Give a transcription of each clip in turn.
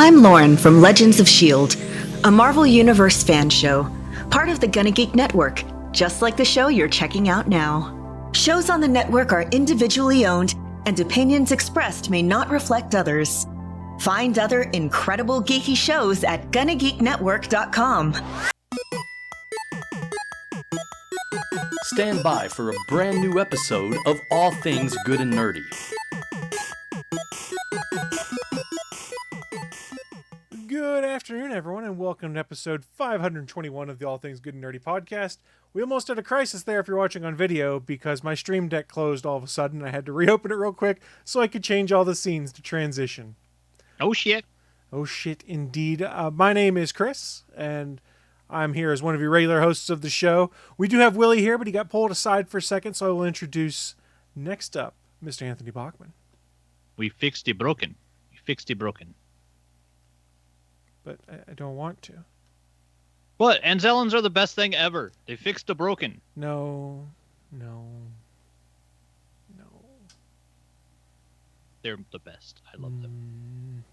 I'm Lauren from Legends of S.H.I.E.L.D., a Marvel Universe fan show, part of the Gonna Geek Network, just like the show you're checking out now. Shows on the network are individually owned, and opinions expressed may not reflect others. Find other incredible geeky shows at GonnaGeekNetwork.com. Stand by for a brand new episode of All Things Good and Nerdy. Good afternoon, everyone, and welcome to episode 521 of the All Things Good and Nerdy podcast. We almost had a crisis there if you're watching on video because my Stream Deck closed all of a sudden. I had to reopen it real quick so I could change all the scenes to transition. Oh, shit. Oh, shit, indeed. My name is Chris, and I'm here as one of your regular hosts of the show. We do have Willie here, but he got pulled aside for a second, so I will introduce next up Mr. Anthony Bachman. We fixed it broken. We fixed it broken. But I don't want to. What? Anzellans are the best thing ever. They fixed the broken. No. They're the best. I love them.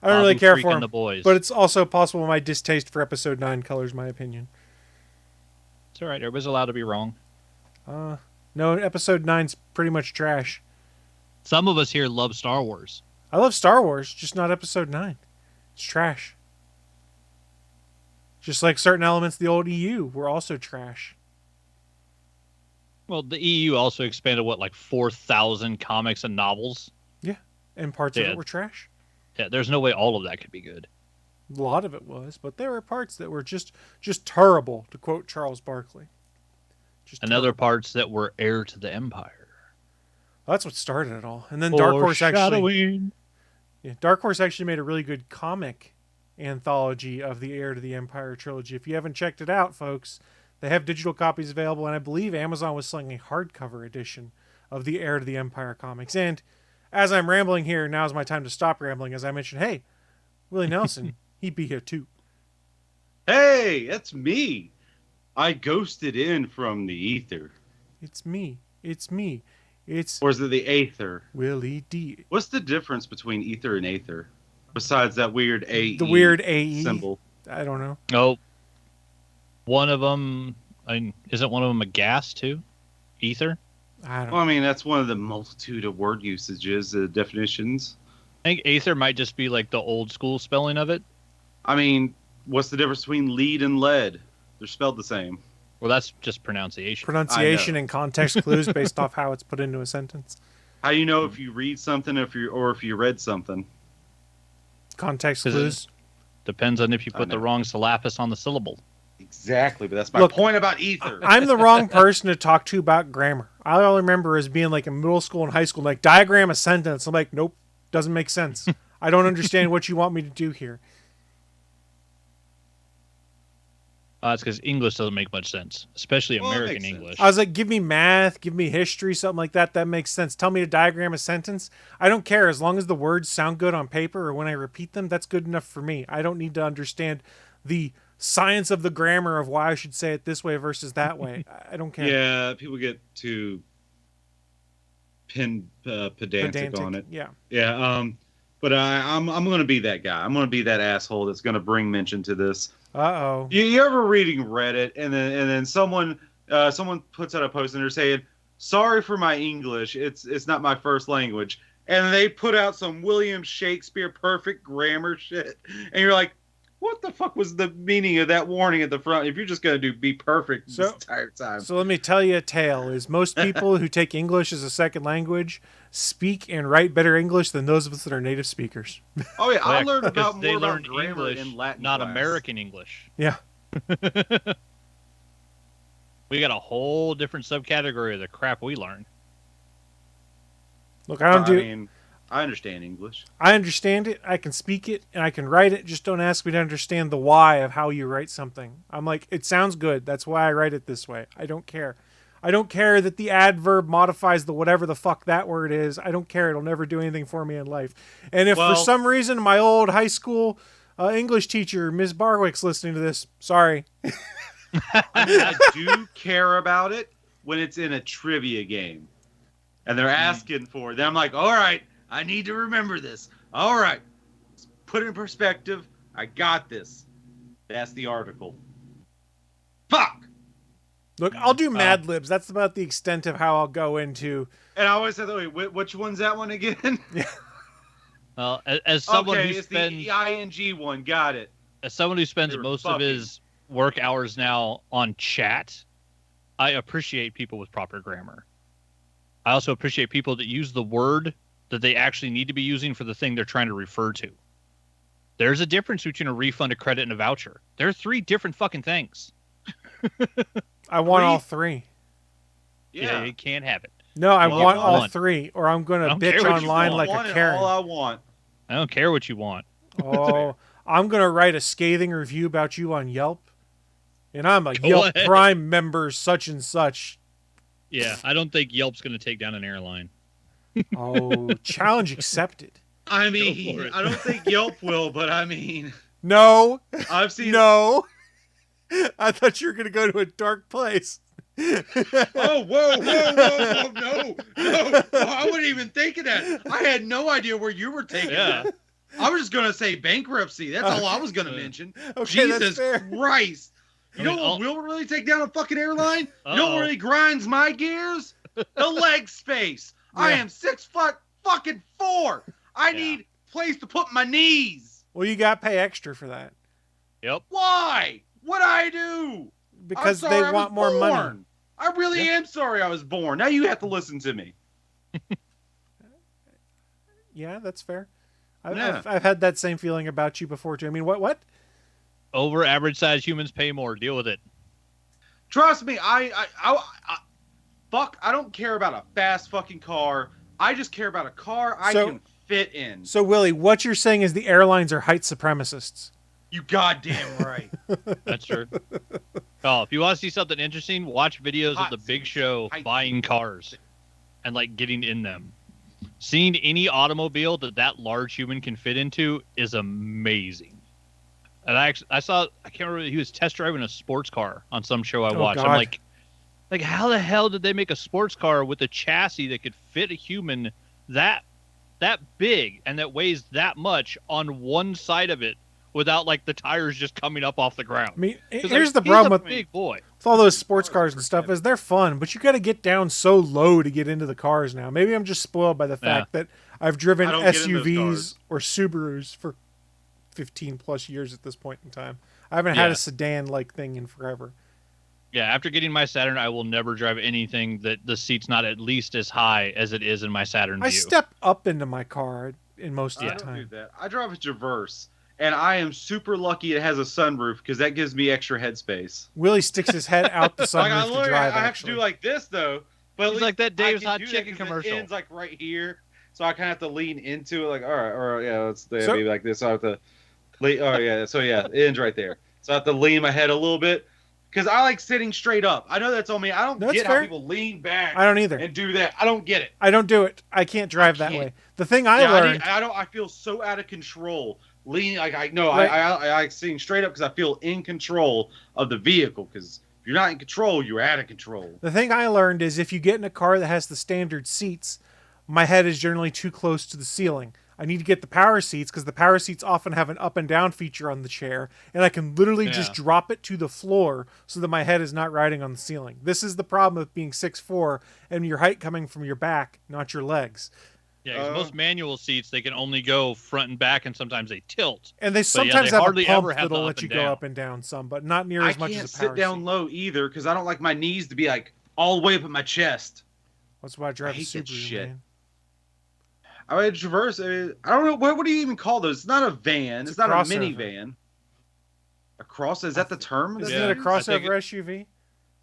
I don't really care for them, the boys. But it's also possible my distaste for Episode 9 colors my opinion. It's all right. Everybody's allowed to be wrong. No, Episode 9's pretty much trash. Some of us here love Star Wars. I love Star Wars, just not Episode 9. It's trash. Just like certain elements of the old EU were also trash. Well, the EU also expanded, 4,000 comics and novels? Yeah, and parts of it were trash. Yeah, there's no way all of that could be good. A lot of it was, but there were parts that were just terrible, to quote Charles Barkley. And other parts that were heir to the Empire. That's what started it all. And then Dark Horse actually made a really good comic anthology of the Heir to the Empire trilogy. If you haven't checked it out, folks, they have digital copies available, and I believe Amazon was selling a hardcover edition of the Heir to the Empire comics. And as I'm rambling here, now's my time to stop rambling. As I mentioned, hey, Willie Nelson, he'd be here too. Hey, that's me. I ghosted in from the ether. It's me. Or is it the aether? Willie D. What's the difference between ether and aether? Besides that weird AE the weird AE symbol. I don't know. Oh, one of them, isn't one of them a gas too? Ether? I mean, that's one of the multitude of word usages, definitions. I think aether might just be like the old school spelling of it. I mean, what's the difference between lead and lead? They're spelled the same. Well, that's just pronunciation. Pronunciation and context clues based off how it's put into a sentence. How do you know if you read something or if you read something? Context clues. Depends on if you put the wrong syllabus on the syllable. Exactly, but that's my point about ether. I'm the wrong person to talk to about grammar. All I remember is being like in middle school and high school, like diagram a sentence. I'm like, nope, doesn't make sense. I don't understand what you want me to do here. That's because English doesn't make much sense, especially American English. I was like, give me math, give me history, something like that. That makes sense. Tell me to diagram a sentence. I don't care. As long as the words sound good on paper or when I repeat them, that's good enough for me. I don't need to understand the science of the grammar of why I should say it this way versus that way. I don't care. Yeah, people get too pedantic on it. Yeah. Yeah. But I'm going to be that guy. I'm going to be that asshole that's going to bring mention to this. Uh-oh. You ever reading Reddit and then someone puts out a post and they're saying, "Sorry for my English. It's not my first language." And they put out some William Shakespeare perfect grammar shit. And you're like, what the fuck was the meaning of that warning at the front if you're just going to be perfect this entire time? So let me tell you a tale. Is most people who take English as a second language speak and write better English than those of us that are native speakers. Oh, yeah. I learned more they about learned grammar English, in Latin not class. American English. Yeah. We got a whole different subcategory of the crap we learn. Look, I understand English. I understand it, I can speak it, and I can write it. Just don't ask me to understand the why of how you write something. I'm like, it sounds good. That's why I write it this way. I don't care. I don't care that the adverb modifies the whatever the fuck that word is. I don't care. It'll never do anything for me in life. And if for some reason my old high school English teacher, Ms. Barwick's listening to this, sorry. I do care about it when it's in a trivia game. And they're asking for it. Then I'm like, all right, I need to remember this. All right. put it in perspective. I got this. That's the article. Fuck! Look, I'll do Mad Libs. That's about the extent of how I'll go into. And I always said, wait, which one's that one again? Yeah. Well, as someone who it's spends the ing one. Got it. as someone who spends most of his work hours now on chat, I appreciate people with proper grammar. I also appreciate people that use the word that they actually need to be using for the thing they're trying to refer to. There's a difference between a refund, a credit, and a voucher. There are 3 different fucking things. I want all 3. Yeah, you can't have it. No, I want all 3, or I'm going to bitch online like a Karen. All I want. I don't care what you want. Oh, I'm going to write a scathing review about you on Yelp. And I'm a Yelp Prime member such and such. Yeah, I don't think Yelp's going to take down an airline. Oh, challenge accepted. I mean, I don't think Yelp will, but I mean... No. I've seen... No. I thought you were going to go to a dark place. Oh, whoa, no. I wasn't even thinking that. I had no idea where you were taking that. I was just going to say bankruptcy. That's all I was going to mention. Okay, Jesus Christ. You know what will really take down a fucking airline? You know what really grinds my gears? The leg space. Yeah. I am 6'4". I need a place to put my knees. Well, you got to pay extra for that. Yep. Why? What'd I do? Because they want more money. I really am sorry I was born. Now you have to listen to me. Yeah, that's fair. I've had that same feeling about you before, too. I mean, what? Over average size humans pay more. Deal with it. Trust me, I don't care about a fast fucking car. I just care about a car I can fit in. So, Willie, what you're saying is the airlines are height supremacists. You goddamn right. That's true. Oh, if you want to see something interesting, watch videos of the Big Show buying cars and like getting in them. Seeing any automobile that large human can fit into is amazing. And I can't remember, he was test driving a sports car on some show I watched. God. I'm like, how the hell did they make a sports car with a chassis that could fit a human that big and that weighs that much on one side of it without like the tires just coming up off the ground? I mean, here's the problem with big boy. With all those sports cars and stuff is they're fun, but you got to get down so low to get into the cars now. Maybe I'm just spoiled by the fact that I've driven SUVs or Subarus for 15 plus years at this point in time. I haven't had a sedan like thing in forever. Yeah, after getting my Saturn, I will never drive anything that the seat's not at least as high as it is in my Saturn View. I step up into my car in most of the time. I don't do that. I drive a Traverse, and I am super lucky it has a sunroof because that gives me extra headspace. Willie sticks his head out the sunroof to drive. I have to do like this though, but it's like that Dave's Hot Chicken commercial. It ends like right here, so I kind of have to lean into it. Like, all right, or let's maybe like this. So I have to. It ends right there. So I have to lean my head a little bit because I like sitting straight up. I know that's on me. I don't get how people lean back. I don't either. And do that. I don't get it. I don't do it. I can't drive that way. The thing I learned. I feel so out of control. Leaning I sitting straight up because I feel in control of the vehicle. Because if you're not in control, you're out of control. The thing I learned is if you get in a car that has the standard seats, my head is generally too close to the ceiling. I need to get the power seats because the power seats often have an up and down feature on the chair, and I can literally just drop it to the floor so that my head is not riding on the ceiling. This is the problem with being 6'4" and your height coming from your back, not your legs. Yeah, because most manual seats, they can only go front and back, and sometimes they tilt. And they sometimes have a pump that'll let you go up and down some, but not near as much as a power seat. I can't sit down low either because I don't like my knees to be like all the way up at my chest. That's why I drive a Subaru, man. I mean, Traverse. I don't know what do you even call those? It's not a van. It's not a minivan. A cross? Is that the term? Isn't it a crossover SUV?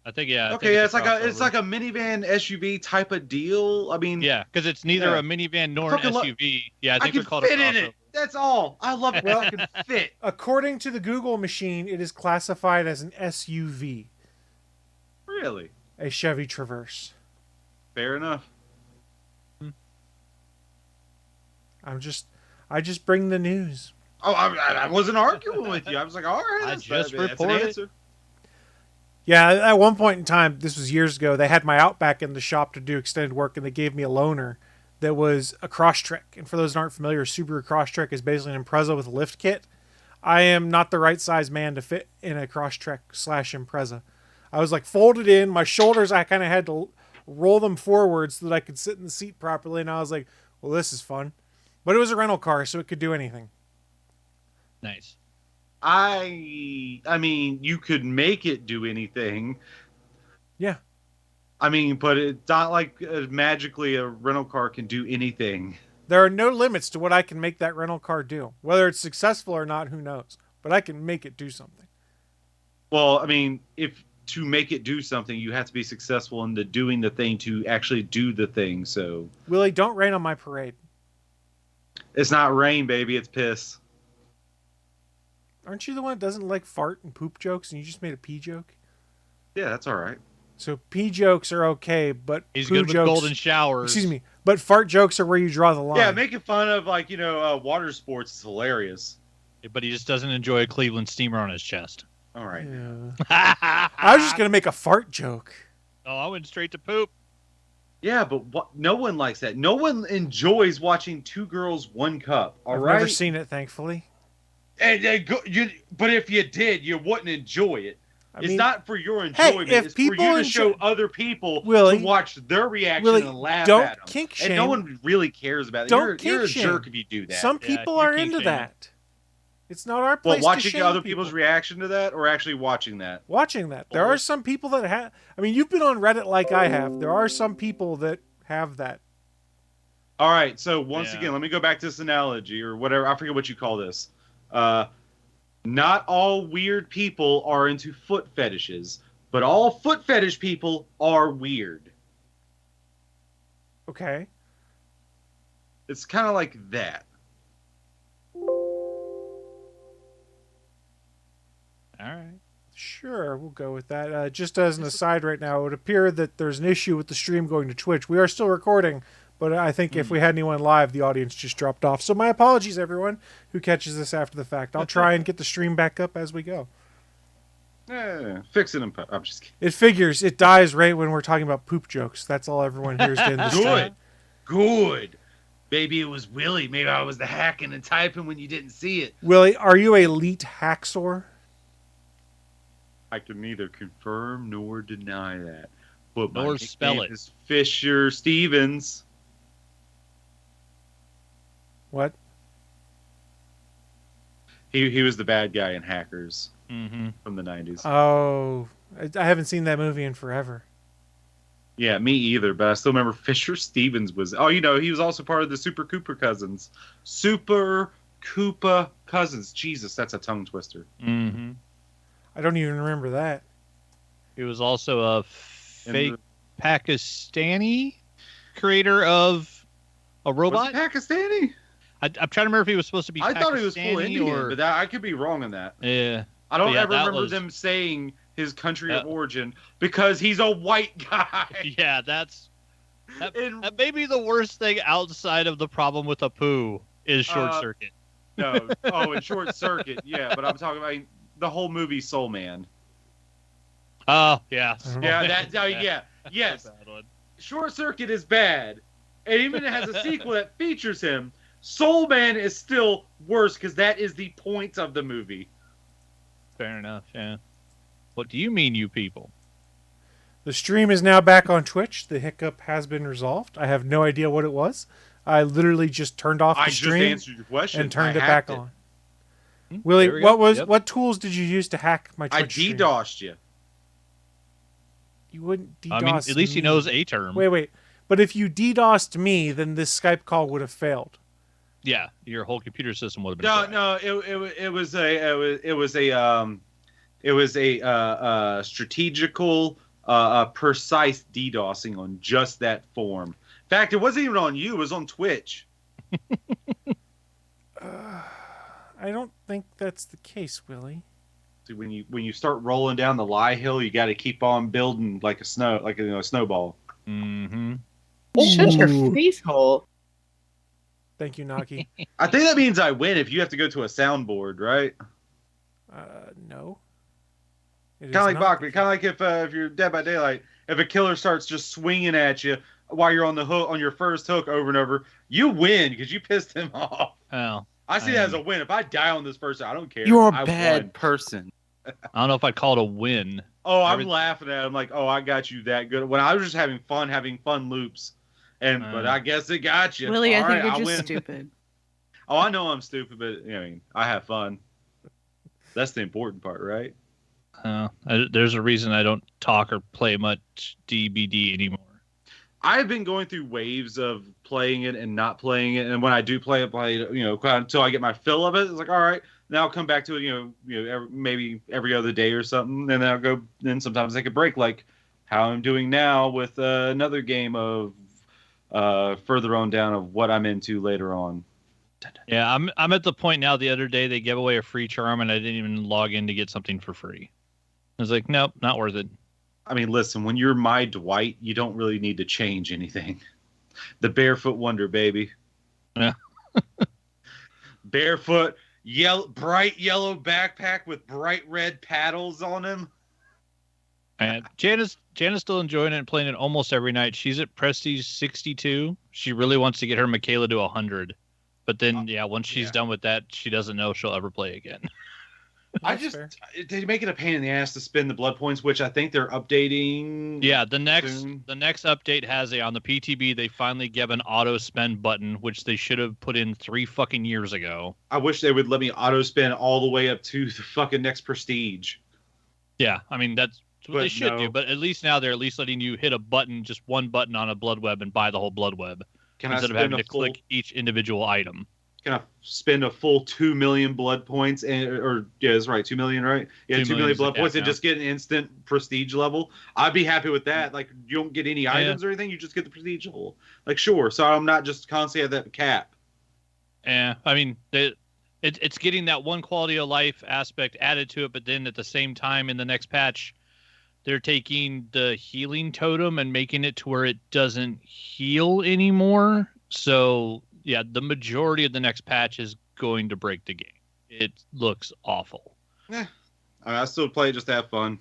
I think it's like a minivan SUV type of deal. I mean, because it's neither a minivan nor an SUV. I think they're called a crossover. In it. That's all. I love it. I can fit. According to the Google machine, it is classified as an SUV. Really? A Chevy Traverse. Fair enough. I just bring the news. Oh, I wasn't arguing with you. I was like, all right, that's an answer. Yeah, at one point in time, this was years ago, they had my Outback in the shop to do extended work, and they gave me a loaner that was a Crosstrek. And for those that aren't familiar, Subaru Crosstrek is basically an Impreza with a lift kit. I am not the right size man to fit in a Crosstrek / Impreza. I was like folded in. My shoulders, I kind of had to roll them forward so that I could sit in the seat properly. And I was like, well, this is fun. But it was a rental car, so it could do anything. Nice. I mean, you could make it do anything. Yeah. I mean, but it's not like magically a rental car can do anything. There are no limits to what I can make that rental car do. Whether it's successful or not, who knows? But I can make it do something. Well, I mean, if to make it do something, you have to be successful in doing the thing to actually do the thing. So, Willie, don't rain on my parade. It's not rain, baby. It's piss. Aren't you the one that doesn't like fart and poop jokes, and you just made a pee joke? Yeah, that's all right. So pee jokes are okay, but He's poo good with jokes, golden showers. Excuse me, but fart jokes are where you draw the line. Yeah, making fun of water sports is hilarious. But he just doesn't enjoy a Cleveland steamer on his chest. All right. Yeah. I was just gonna make a fart joke. Oh, I went straight to poop. Yeah, but no one likes that. No one enjoys watching Two Girls, One Cup. I've never seen it, thankfully. But if you did, you wouldn't enjoy it. I It's mean, not for your enjoyment. if It's for you people to show other people Willie, to watch their reaction Willie, and laugh don't at them. kink And no shame. one really cares about it. Don't You're a kink shame. jerk if you do that. Some people you're are kink into shaming. that. It's not our Well, place watching to shame other people. people's reaction to that, or actually watching that. Watching that. There are some people that have... I mean, you've been on Reddit like I have. There are some people that have that. All right, so once again, let me go back to this analogy or whatever. I forget what you call this. Not all weird people are into foot fetishes, but all foot fetish people are weird. Okay. It's kind of like that. All right. Sure, we'll go with that. Just as an aside right now, it would appear that there's an issue with the stream going to Twitch. We are still recording, but I think if we had anyone live, the audience just dropped off. So my apologies, everyone who catches this after the fact. I'll try and get the stream back up as we go. Fix it. I'm just kidding. It figures. It dies right when we're talking about poop jokes. That's all everyone hears to end the stream. Good. Maybe it was Willie. Maybe I was the hacking and typing when you didn't see it. Willie, are you a elite hacksaw? I can neither confirm nor deny that. But my Nor spell nickname it. is Fisher Stevens. What? He was the bad guy in Hackers Mm-hmm. from the 90s. Oh, I haven't seen that movie in forever. Yeah, me either, but I still remember Fisher Stevens was... Oh, he was also part of the Super Cooper Cousins. Super Koopa Cousins. Jesus, that's a tongue twister. Mm-hmm. I don't even remember that. He was also a fake Pakistani creator of a robot. Was he Pakistani? I'm trying to remember if he was supposed to be I Pakistani thought he was full Indian, or... but I could be wrong on that. Yeah. I don't Yeah, ever that remember was- them saying his country of origin because he's a white guy. Yeah, that In- may be the worst thing outside of the problem with a poo is short circuit. No. Oh, in Short Circuit, yeah. But I'm talking about the whole movie Soul Man. Oh, yeah. Yeah, yeah. Yes. Bad one. Short Circuit is bad. And even it has a sequel that features him. Soul Man is still worse because that is the point of the movie. Fair enough, yeah. What do you mean, you people? The stream is now back on Twitch. The hiccup has been resolved. I have no idea what it was. I literally just turned off the I just stream answered your question and turned I it back hacked it. on. There Willie, we go. what tools did you use to hack my Twitch I stream? DDoSed you. You wouldn't DDoS I mean, at least he me. knows a term. Wait. But if you DDoSed me, then this Skype call would have failed. Yeah, your whole computer system would have been fried. It was a strategical, precise DDoSing on just that form. In fact, it wasn't even on you; it was on Twitch. I don't think that's the case, Willie. See, when you start rolling down the lie hill, you got to keep on building like a snowball. Mm-hmm. Shut your face hole. Thank you, Naki. I think that means I win if you have to go to a soundboard, right? No. It is Kind of like not. Bachman. Kind of like if you're Dead by Daylight, if a killer starts just swinging at you while you're on the hook on your first hook over and over, you win because you pissed him off. Oh, I see that as a win. If I die on this first, I don't care. You're a bad person. I don't know if I'd call it a win. Oh, I'm laughing at him like, oh, I got you that good. When I was just having fun loops, but I guess it got you. Willie, All I think right, you're win. just stupid. Oh, I know I'm stupid, but I mean, I have fun. That's the important part, right? There's a reason I don't talk or play much DBD anymore. I've been going through waves of playing it and not playing it, and when I do play it, until I get my fill of it. It's like, all right, now I'll come back to it. Maybe every other day or something, and then I'll go. Then sometimes take a break, like how I'm doing now with another game of further on down of what I'm into later on. Yeah, I'm at the point now. The other day they gave away a free charm, and I didn't even log in to get something for free. I was like, nope, not worth it. I mean, listen, when you're my Dwight, you don't really need to change anything. The barefoot wonder, baby. Yeah. Barefoot, bright yellow backpack with bright red paddles on him. And Jana's still enjoying it and playing it almost every night. She's at Prestige 62. She really wants to get her Michaela to 100. But then, once she's done with that, she doesn't know she'll ever play again. They make it a pain in the ass to spend the blood points, which I think they're updating. Yeah, the next soon. update has on the PTB. They finally give an auto spend button, which they should have put in 3 fucking years ago. I wish they would let me auto spend all the way up to the fucking next prestige. Yeah, I mean that's what they should do. But at least now they're at least letting you hit a button, just one button on a blood web, and buy the whole blood web instead of having to click each individual item. Can I spend a full 2 million blood points that's right, 2 million, right? Yeah, 2 million blood points and just get an instant prestige level. I'd be happy with that. Like, you don't get any items or anything, you just get the prestige level. Like, sure. So I'm not just constantly at that cap. Yeah, I mean, it's getting that one quality of life aspect added to it, but then at the same time in the next patch, they're taking the healing totem and making it to where it doesn't heal anymore. So yeah, the majority of the next patch is going to break the game. It looks awful. Yeah, I still play just to have fun.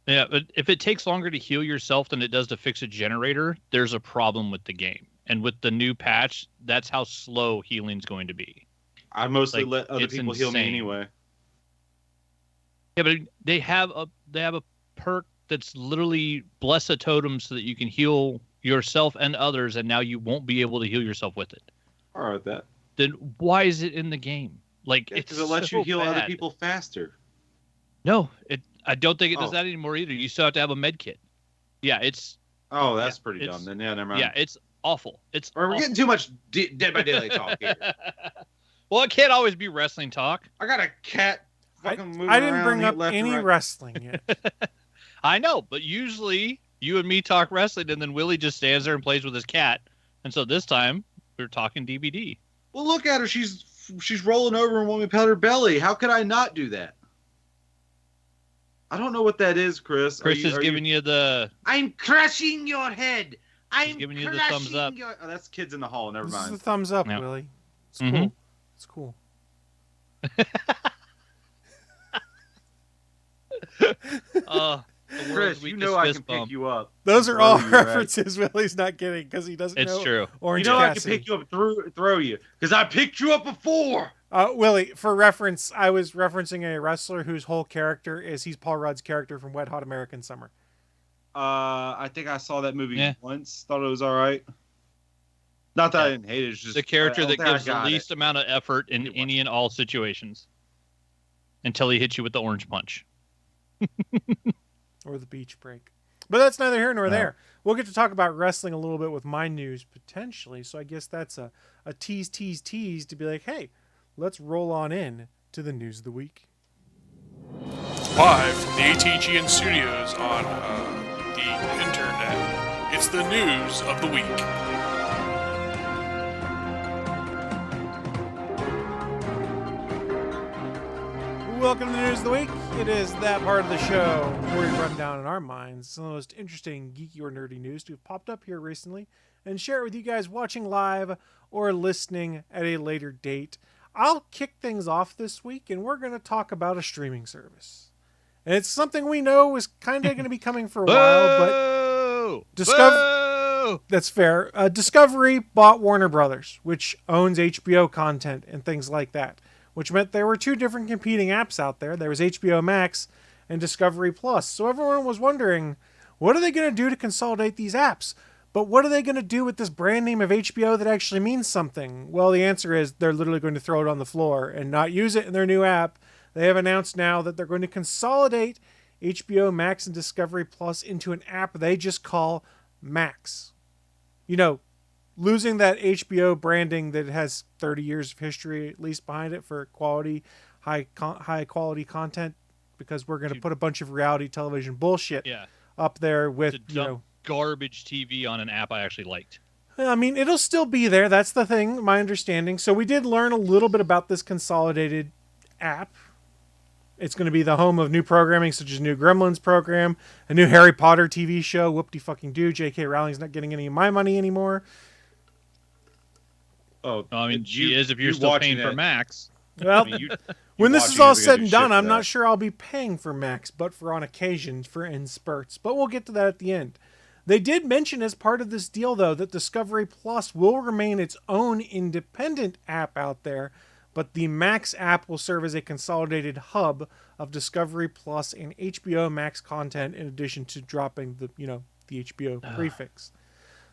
Yeah, but if it takes longer to heal yourself than it does to fix a generator, there's a problem with the game. And with the new patch, that's how slow healing's going to be. I mostly let other people heal me anyway. Yeah, but they have a perk that's literally bless a totem so that you can heal yourself and others, and now you won't be able to heal yourself with it. All right with that. Then why is it in the game? Like, because it lets you heal other people faster. No, I don't think it does that anymore either. You still have to have a med kit. Yeah, it's. Oh, that's pretty dumb. Then never mind. Yeah, it's awful. We're getting too much Dead by Daylight talk here. Well, it can't always be wrestling talk. I got a cat fucking moving I didn't bring around up any wrestling yet. I know, but usually you and me talk wrestling, and then Willie just stands there and plays with his cat. And so this time we're talking DVD. Well, look at her. She's rolling over and wanting me to pet her belly. How could I not do that? I don't know what that is, Chris. Chris is giving you the. I'm crushing your head. I'm giving you the thumbs up. Oh, that's Kids in the Hall. Never mind. This is the thumbs up, Yeah. Willie. It's cool. It's cool. Chris, you know I can pick you up. Those are all references Willie's not getting because he doesn't know. It's true. Orange you know Cassidy. I can pick you up and throw you because I picked you up before. Willie, for reference, I was referencing a wrestler whose whole character is he's Paul Rudd's character from Wet Hot American Summer. I think I saw that movie once. Thought it was all right. Not that I didn't hate it. It's just the character that gives the least amount of effort in any and all situations until he hits you with the orange punch. Or the beach break. But that's neither here nor there. We'll get to talk about wrestling a little bit with my news, potentially. So I guess that's a tease to be like, hey, let's roll on in to the news of the week. Live from the ATGN studios on the internet, it's the news of the week. Welcome to the news of the week. It is that part of the show where we run down in our minds some of the most interesting geeky or nerdy news to have popped up here recently and share it with you guys watching live or listening at a later date. I'll kick things off this week and we're going to talk about a streaming service. And it's something we know is kind of going to be coming for a while, but no. That's fair. Discovery bought Warner Brothers, which owns HBO content and things like that, which meant there were two different competing apps out there. There was HBO Max and Discovery Plus. So everyone was wondering, what are they going to do to consolidate these apps? But what are they going to do with this brand name of HBO that actually means something? Well, the answer is they're literally going to throw it on the floor and not use it in their new app. They have announced now that they're going to consolidate HBO Max and Discovery Plus into an app they just call Max. You know, losing that HBO branding that has 30 years of history at least behind it for quality, high quality content, because we're going to put a bunch of reality television bullshit up there with, garbage TV on an app I actually liked. I mean, it'll still be there. That's the thing, my understanding. So we did learn a little bit about this consolidated app. It's going to be the home of new programming, such as new Gremlins program, a new Harry Potter TV show. Whoop-de-fucking-do. J.K. Rowling's not getting any of my money anymore. Oh, I mean, she is if you're still paying for Max. Well, when this is all said and done, I'm not sure I'll be paying for Max, but for on occasion, in spurts. But we'll get to that at the end. They did mention as part of this deal, though, that Discovery Plus will remain its own independent app out there, but the Max app will serve as a consolidated hub of Discovery Plus and HBO Max content in addition to dropping the HBO prefix.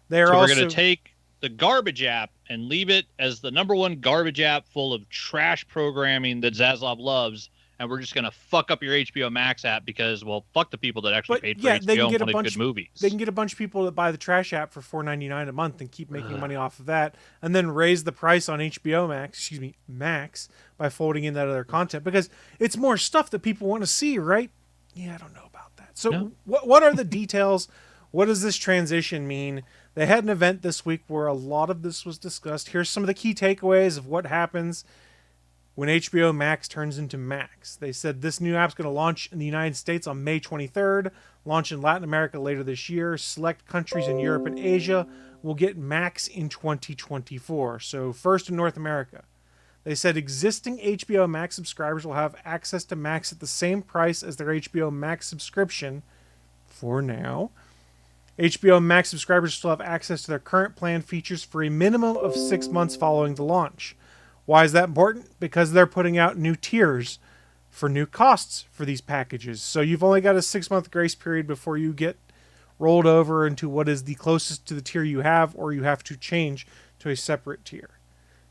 We're going to take the garbage app and leave it as the #1 garbage app full of trash programming that Zaslav loves, and we're just going to fuck up your HBO Max app because, well, fuck the people that actually paid for HBO and wanted good movies. They can get a bunch of people that buy the trash app for $4.99 a month and keep making money off of that, and then raise the price on HBO Max by folding in that other content, because it's more stuff that people want to see, right? Yeah, I don't know about that. So what are the details? What does this transition mean? They had an event this week where a lot of this was discussed. Here's some of the key takeaways of what happens when HBO Max turns into Max. They said this new app's going to launch in the United States on May 23rd, launch in Latin America later this year. Select countries in Europe and Asia will get Max in 2024. So first in North America. They said existing HBO Max subscribers will have access to Max at the same price as their HBO Max subscription for now. HBO Max subscribers still have access to their current plan features for a minimum of 6 months following the launch. Why is that important? Because they're putting out new tiers for new costs for these packages. So you've only got a 6-month grace period before you get rolled over into what is the closest to the tier you have, or you have to change to a separate tier.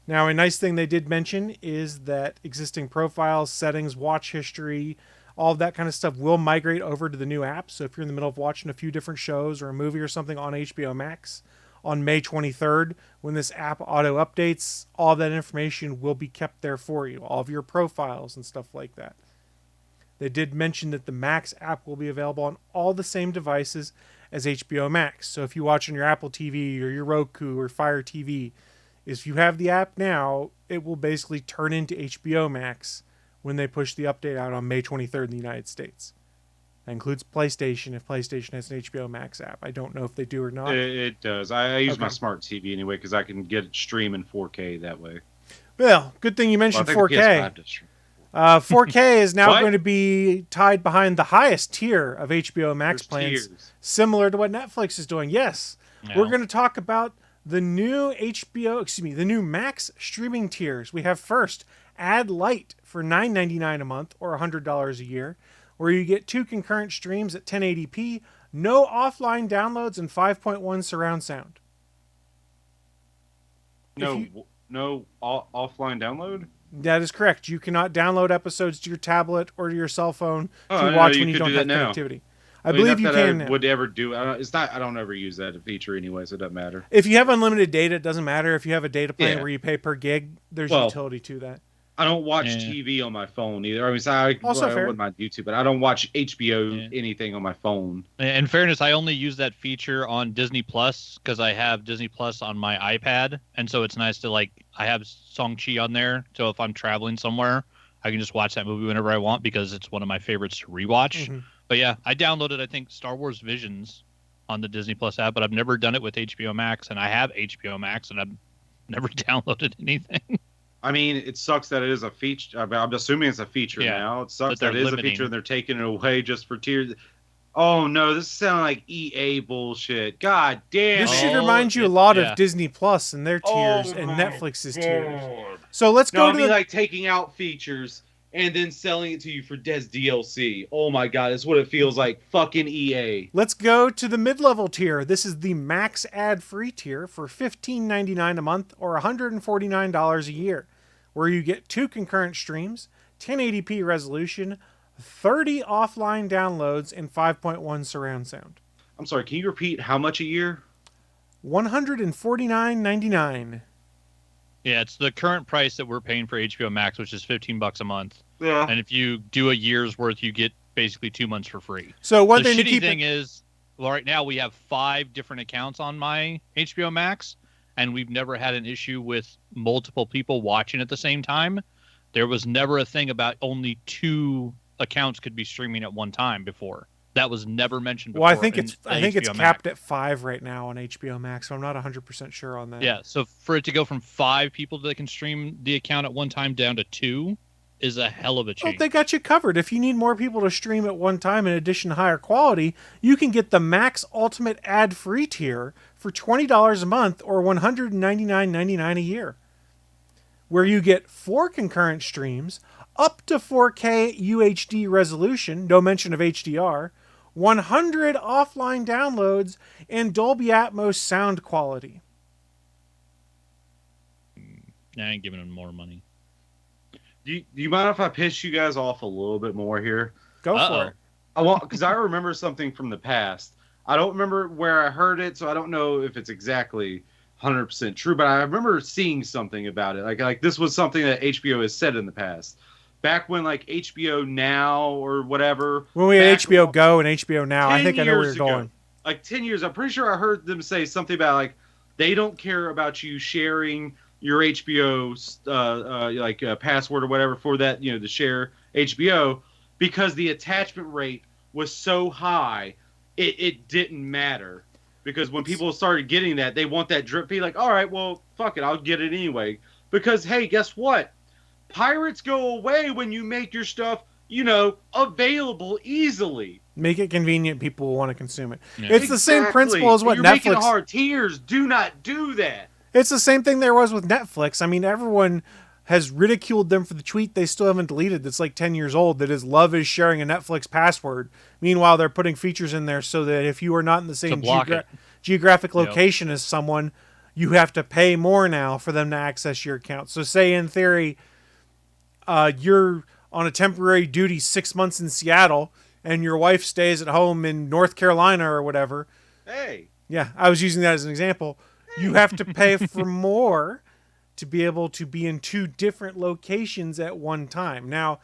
Now, a nice thing they did mention is that existing profiles, settings, watch history, all of that kind of stuff will migrate over to the new app. So if you're in the middle of watching a few different shows or a movie or something on HBO Max on May 23rd, when this app auto updates, all of that information will be kept there for you. All of your profiles and stuff like that. They did mention that the Max app will be available on all the same devices as HBO Max. So if you watch on your Apple TV or your Roku or Fire TV, if you have the app now, it will basically turn into HBO Max when they push the update out on May 23rd in the United States. That includes PlayStation, if PlayStation has an HBO Max app. I don't know if they do or not. It does. I use my smart TV anyway because I can get it stream in 4K that way. Well, good thing you mentioned 4K. 4K is now going to be tied behind the highest tier of HBO Max plans, similar to what Netflix is doing. Yes, we're going to talk about the new the new Max streaming tiers. We have first Ad Lite for $9.99 a month or $100 a year, where you get 2 concurrent streams at 1080p, no offline downloads, and 5.1 surround sound. No offline download? That is correct. You cannot download episodes to your tablet or to your cell phone to watch when you don't have connectivity. I believe you can now. Would ever do. I don't ever use that feature anyway, so it doesn't matter. If you have unlimited data, it doesn't matter. If you have a data plan where you pay per gig, there's utility to that. I don't watch TV on my phone either. I mean, I with my YouTube, but I don't watch HBO anything on my phone. In fairness, I only use that feature on Disney Plus because I have Disney Plus on my iPad, and so it's nice to I have Shang-Chi on there, so if I'm traveling somewhere, I can just watch that movie whenever I want because it's one of my favorites to rewatch. Mm-hmm. But yeah, I downloaded I think Star Wars Visions on the Disney Plus app, but I've never done it with HBO Max, and I have HBO Max, and I've never downloaded anything. I mean, it sucks that it is a feature. I'm assuming it's a feature now. It sucks that it is a feature and they're taking it away just for tiers. Oh no, this sounds like EA bullshit. God damn. This should remind you a lot of Disney Plus and their tiers and Netflix's tiers. So let's go to like taking out features and then selling it to you for Des DLC. Oh my god, that's what it feels like. Fucking EA. Let's go to the mid-level tier. This is the max ad-free tier for $15.99 a month or $149 a year, where you get 2 concurrent streams, 1080p resolution, 30 offline downloads, and 5.1 surround sound. I'm sorry, can you repeat how much a year? $149.99. Yeah, it's the current price that we're paying for HBO Max, which is $15 a month. Yeah. And if you do a year's worth, you get basically 2 months for free. So one the thing to shitty keep thing is, well, right now we have 5 different accounts on my HBO Max, and we've never had an issue with multiple people watching at the same time. There was never a thing about only 2 accounts could be streaming at one time before. That was never mentioned before. Well, I think it's HBO capped at 5 right now on HBO Max, so I'm not 100% sure on that. Yeah, so for it to go from 5 people that can stream the account at one time down to 2 is a hell of a change. Well, they got you covered. If you need more people to stream at one time, in addition to higher quality, you can get the Max Ultimate ad-free tier for $20 a month or $199.99 a year, where you get 4 concurrent streams, up to 4K UHD resolution, no mention of HDR, 100 offline downloads, and Dolby Atmos sound quality. I ain't giving them more money. Do you mind if I piss you guys off a little bit more here? Go for it. Because I remember something from the past. I don't remember where I heard it, so I don't know if it's exactly 100% true, but I remember seeing something about it. Like this was something that HBO has said in the past. Back when like HBO Now or whatever. When we had HBO Go and HBO Now, I think I know where you're going. Like 10 years, I'm pretty sure I heard them say something about like they don't care about you sharing your HBO password or whatever for that, to share HBO, because the attachment rate was so high, it didn't matter. Because when people started getting that, they want that drip fee. Like, all right, well, fuck it, I'll get it anyway. Because hey, guess what? Pirates go away when you make your stuff, available easily. Make it convenient. People will want to consume it. Yeah. It's exactly. The same principle as what You're Netflix. Making it hard. Tiers do not do that. It's the same thing there was with Netflix. I mean, everyone has ridiculed them for the tweet they still haven't deleted that's like 10 years old that is love is sharing a Netflix password. Meanwhile, they're putting features in there so that if you are not in the same geographic location as someone, you have to pay more now for them to access your account. So say in theory, you're on a temporary duty 6 months in Seattle and your wife stays at home in North Carolina or whatever. Hey. Yeah, I was using that as an example. You have to pay for more to be able to be in 2 different locations at one time. Now,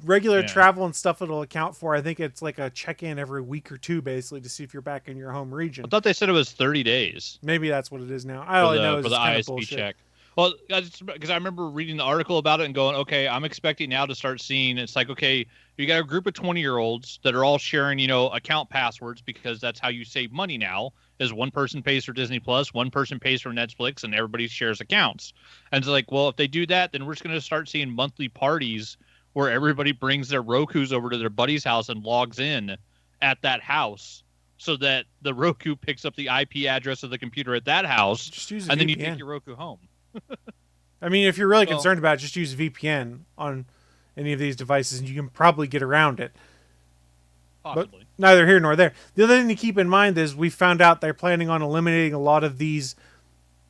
regular travel and stuff it'll account for. I think it's like a check-in every week or 2, basically, to see if you're back in your home region. I thought they said it was 30 days. Maybe that's what it is now. I only know it's for the kind ISP of bullshit. check. Well, because I remember reading the article about it and going, okay, I'm expecting now to start seeing, it's like, okay, you got a group of 20-year-olds that are all sharing, account passwords, because that's how you save money now, is one person pays for Disney Plus, one person pays for Netflix, and everybody shares accounts. And it's like, well, if they do that, then we're just going to start seeing monthly parties where everybody brings their Rokus over to their buddy's house and logs in at that house, so that the Roku picks up the IP address of the computer at that house, just use and VPN. then you take your Roku home. I mean, if you're really concerned about it, just use VPN on any of these devices, and you can probably get around it. Possibly. But neither here nor there. The other thing to keep in mind is we found out they're planning on eliminating a lot of these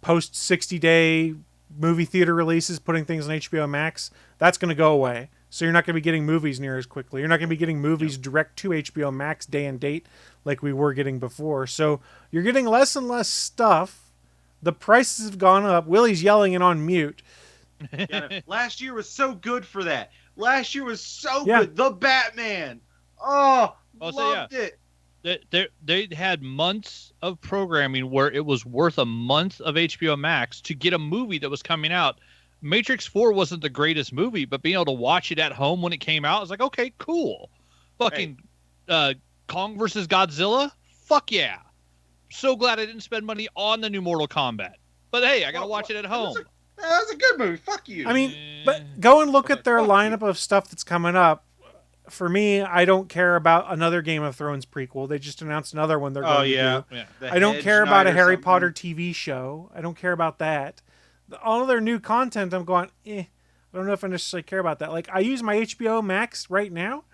post 60-day movie theater releases, putting things on HBO Max. That's going to go away. So you're not going to be getting movies near as quickly. You're not going to be getting movies direct to HBO Max day and date like we were getting before. So you're getting less and less stuff. The prices have gone up. Willie's yelling and on mute. Yeah, last year was so good for that. Last year was so good. The Batman. Oh, loved it. They had months of programming where it was worth a month of HBO Max to get a movie that was coming out. Matrix 4 wasn't the greatest movie, but being able to watch it at home when it came out, I was like, okay, cool. Fucking Kong versus Godzilla? Fuck yeah. So glad I didn't spend money on the new Mortal Kombat. But hey, I gotta watch it at home. That's a good movie. Fuck you. I mean, but go and look at their lineup of stuff that's coming up. for me, I don't care about another Game of Thrones prequel. They just announced another one they're going to do. Yeah. I don't care about a Harry Potter TV show. I don't care about that. All of their new content, I'm going, I don't know if I necessarily care about that. Like, I use my HBO Max right now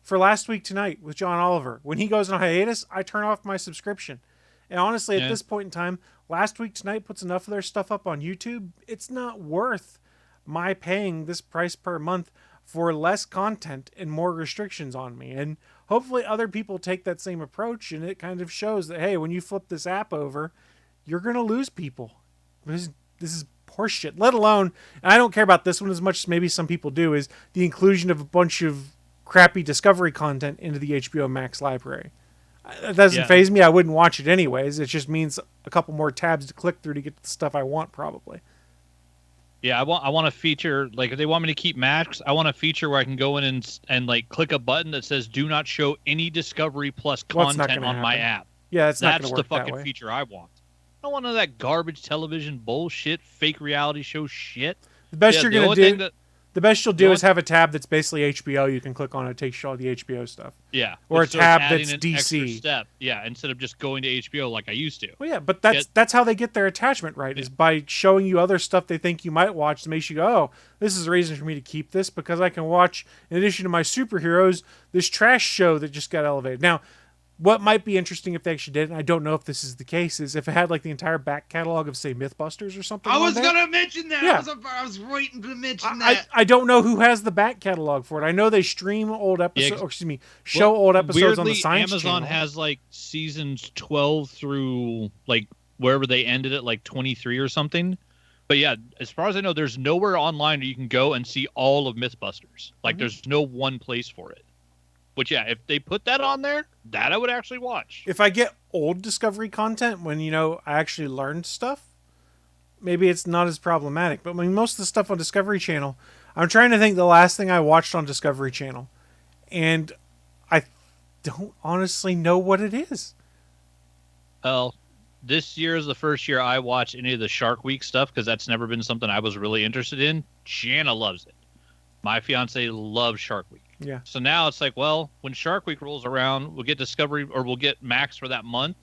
for Last Week Tonight with John Oliver. When he goes on hiatus, I turn off my subscription. And honestly, at this point in time, Last Week Tonight puts enough of their stuff up on YouTube. It's not worth my paying this price per month for less content and more restrictions on me. And hopefully other people take that same approach, and it kind of shows that, hey, when you flip this app over, you're going to lose people. This is horseshit. Let alone, and I don't care about this one as much as maybe some people do, is the inclusion of a bunch of crappy Discovery content into the HBO Max library. It doesn't faze me. I wouldn't watch it anyways. It just means a couple more tabs to click through to get the stuff I want, probably. Yeah, I want a feature, like if they want me to keep Max, I want a feature where I can go in and like click a button that says "Do not show any Discovery Plus content on my app." Yeah, that's not the fucking feature I want. I don't want none of that garbage television bullshit, fake reality show shit. The best you're gonna do. The best you'll do is have a tab that's basically HBO. You can click on it, it takes you all the HBO stuff. Yeah. Or a tab that's DC. Step. Yeah, instead of just going to HBO like I used to. Well, yeah, but that's how they get their attachment right, is by showing you other stuff they think you might watch that makes you go, oh, this is a reason for me to keep this, because I can watch, in addition to my superheroes, this trash show that just got elevated. Now, what might be interesting if they actually did, and I don't know if this is the case, is if it had like the entire back catalog of, say, Mythbusters or something. I was going to mention that. Yeah. I was waiting to mention that. I don't know who has the back catalog for it. I know they stream old episodes, old episodes on the Science Amazon Channel. has like seasons 12 through like wherever they ended at like 23 or something. But yeah, as far as I know, there's nowhere online where you can go and see all of Mythbusters. Like there's no one place for it. Which, yeah, if they put that on there, that I would actually watch. If I get old Discovery content when, I actually learned stuff, maybe it's not as problematic. But most of the stuff on Discovery Channel, I'm trying to think the last thing I watched on Discovery Channel. And I don't honestly know what it is. Well, this year is the first year I watched any of the Shark Week stuff, because that's never been something I was really interested in. Jana loves it. My fiance loves Shark Week. Yeah. So now it's like, well, when Shark Week rolls around, we'll get Discovery or we'll get Max for that month,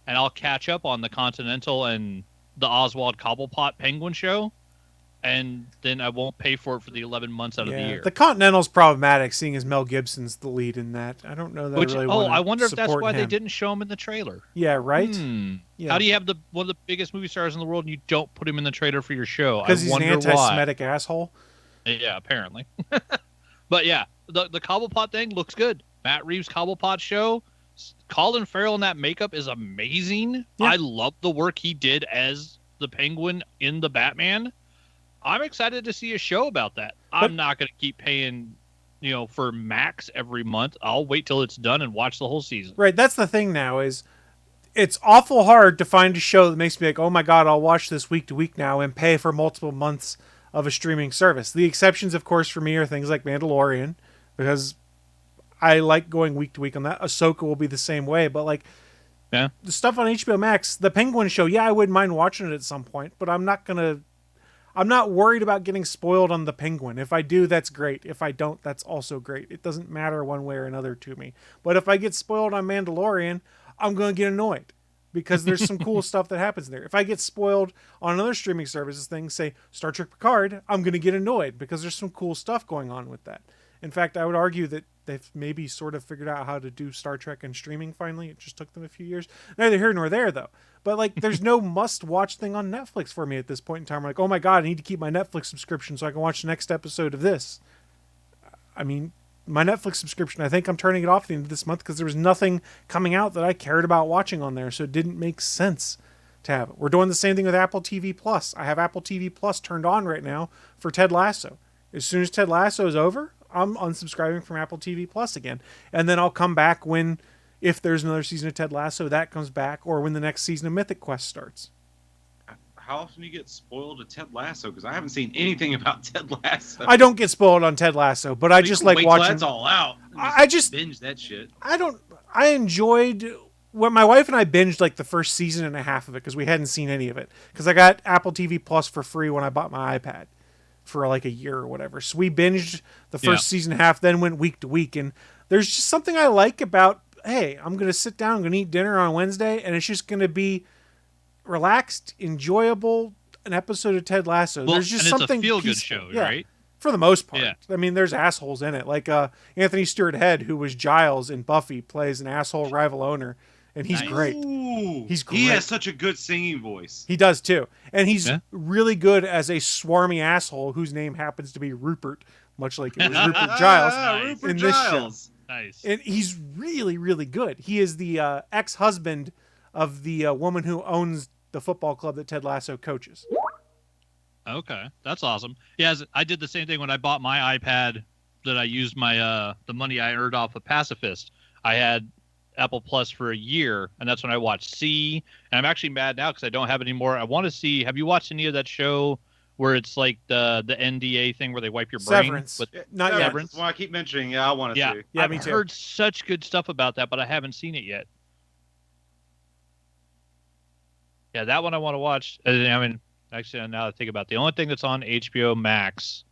and I'll catch up on the Continental and the Oswald Cobblepot Penguin show, and then I won't pay for it for the 11 months out of the year. The Continental's problematic, seeing as Mel Gibson's the lead in that. I don't know that I really want to I wonder if that's why him. They didn't show him in the trailer. Yeah, right? Yeah. How do you have one of the biggest movie stars in the world and you don't put him in the trailer for your show? Because he's an anti-Semitic asshole? Yeah, apparently. But yeah, the Cobblepot thing looks good. Matt Reeves' Cobblepot show. Colin Farrell in that makeup is amazing. Yeah. I love the work he did as the Penguin in the Batman. I'm excited to see a show about that. I'm not going to keep paying, for Max every month. I'll wait till it's done and watch the whole season. Right, that's the thing now is it's awful hard to find a show that makes me like, oh my God, I'll watch this week to week now and pay for multiple months of a streaming service. The exceptions, of course, for me are things like Mandalorian, because I like going week to week on that. Ahsoka will be the same way, but the stuff on HBO Max, the Penguin show, I wouldn't mind watching it at some point, but I'm not worried about getting spoiled on the Penguin. If I do, that's great. If I don't, that's also great. It doesn't matter one way or another to me. But if I get spoiled on Mandalorian, I'm going to get annoyed, because there's some cool stuff that happens there. If I get spoiled on another streaming services thing, say Star Trek Picard, I'm going to get annoyed because there's some cool stuff going on with that. In fact, I would argue that they've maybe sort of figured out how to do Star Trek and streaming finally. It just took them a few years. Neither here nor there, though. But there's no must-watch thing on Netflix for me at this point in time. I'm like, oh my God, I need to keep my Netflix subscription so I can watch the next episode of this. I mean, my Netflix subscription, I think I'm turning it off at the end of this month because there was nothing coming out that I cared about watching on there, so it didn't make sense to have it. We're doing the same thing with Apple TV Plus. I have Apple TV Plus turned on right now for Ted Lasso. As soon as Ted Lasso is over, I'm unsubscribing from Apple TV Plus again. And then I'll come back if there's another season of Ted Lasso, that comes back, or when the next season of Mythic Quest starts. How often do you get spoiled at Ted Lasso? Because I haven't seen anything about Ted Lasso. I don't get spoiled on Ted Lasso, but I just like watching. That's all out. I just binge that shit. I enjoyed when my wife and I binged the first season and a half of it because we hadn't seen any of it. Because I got Apple TV Plus for free when I bought my iPad for like a year or whatever. So we binged the first season half, then went week to week. And there's just something I like about, hey, I'm going to sit down, I'm going to eat dinner on Wednesday, and it's just going to be relaxed, enjoyable, an episode of Ted Lasso. Well, there's just and something it's a feel-good peaceful. show, right? For the most part. Yeah. I mean, there's assholes in it. Like Anthony Stewart Head, who was Giles in Buffy, plays an asshole rival owner, and he's great. Ooh, he's great. He has such a good singing voice. He does too. And he's really good as a swarmy asshole whose name happens to be Rupert, much like it was Rupert Giles Rupert in this Giles. show. Nice. And he's really, really good. He is the ex-husband of the woman who owns the football club that Ted Lasso coaches. Okay, that's awesome. Yeah, I did the same thing when I bought my iPad that I used my the money I earned off of Pacifist. I had Apple Plus for a year, and that's when I watched C. And I'm actually mad now because I don't have any more. I want to see. Have you watched any of that show where it's like the NDA thing where they wipe your brain? Severance. Not yet. Severance. Well, I keep mentioning. Yeah, I want to see. Yeah, I've me too. heard such good stuff about that, but I haven't seen it yet. Yeah, that one I want to watch. I mean, actually, now that I think about it, the only thing that's on HBO Max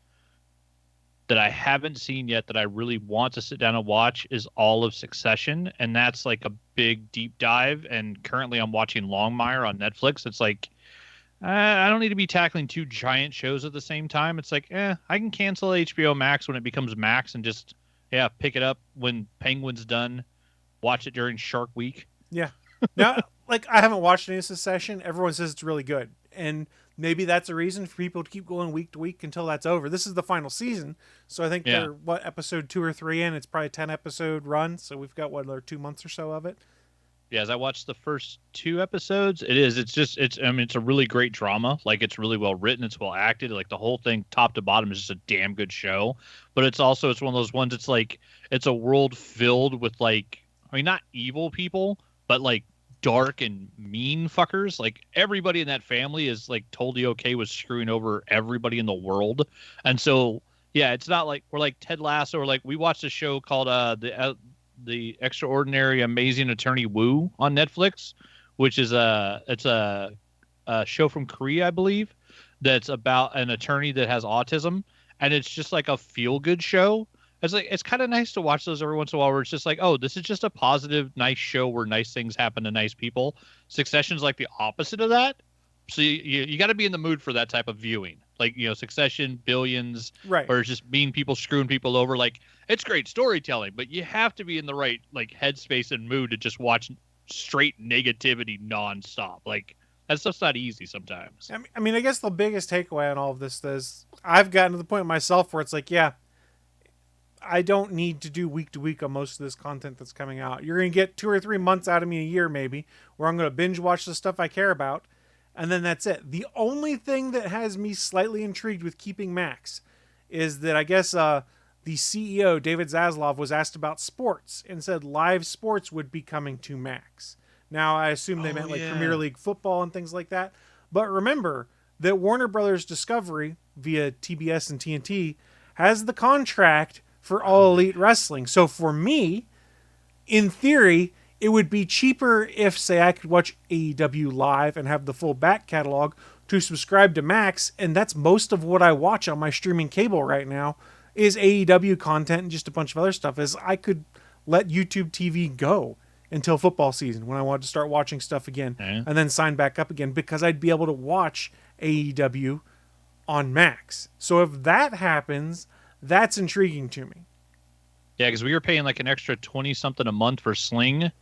that I haven't seen yet that I really want to sit down and watch is all of Succession, and that's like a big deep dive. And currently, I'm watching Longmire on Netflix. It's like I don't need to be tackling two giant shows at the same time. It's like, I can cancel HBO Max when it becomes Max and just pick it up when Penguin's done. Watch it during Shark Week. Yeah. Now, like, I haven't watched any of Succession. Everyone says it's really good. And maybe that's a reason for people to keep going week to week until that's over. This is the final season. So I think they're, episode 2 or 3 in? It's probably a 10-episode run. So we've got, another 2 months or so of it? Yeah, as I watched the first 2 episodes, it's a really great drama. Like, it's really well written. It's well acted. Like, the whole thing, top to bottom, is just a damn good show. But it's one of those ones, it's like, it's a world filled with, like, I mean, not evil people, but, like, dark and mean fuckers. Like, everybody in that family is, like, totally okay with screwing over everybody in the world. And so, yeah, it's not like we're like Ted Lasso, or like we watched a show called the Extraordinary Amazing Attorney Woo on Netflix, which is a show from Korea, I believe, that's about an attorney that has autism, and it's just like a feel good show. It's kind of nice to watch those every once in a while, where it's just like, oh, this is just a positive, nice show where nice things happen to nice people. Succession's like the opposite of that. So you got to be in the mood for that type of viewing. Like, Succession, Billions, right? Or just mean people screwing people over. Like, it's great storytelling, but you have to be in the right, like, headspace and mood to just watch straight negativity nonstop. Like, that stuff's not easy sometimes. I mean, I guess the biggest takeaway on all of this is I've gotten to the point myself where it's like, I don't need to do week to week on most of this content that's coming out. You're going to get 2 or 3 months out of me a year, maybe, where I'm going to binge watch the stuff I care about. And then that's it. The only thing that has me slightly intrigued with keeping Max is that I guess the CEO, David Zaslav, was asked about sports and said live sports would be coming to Max. Now, I assume they meant like Premier League football and things like that. But remember that Warner Brothers Discovery, via TBS and TNT, has the contract for All Elite Wrestling. So for me, in theory, it would be cheaper if, say, I could watch AEW live and have the full back catalog to subscribe to Max, and that's most of what I watch on my streaming cable right now is AEW content and just a bunch of other stuff. Is I could let YouTube TV go until football season when I want to start watching stuff again, and then sign back up again, because I'd be able to watch AEW on Max. So if that happens, that's intriguing to me. Yeah, because we were paying like an extra 20-something a month for Sling,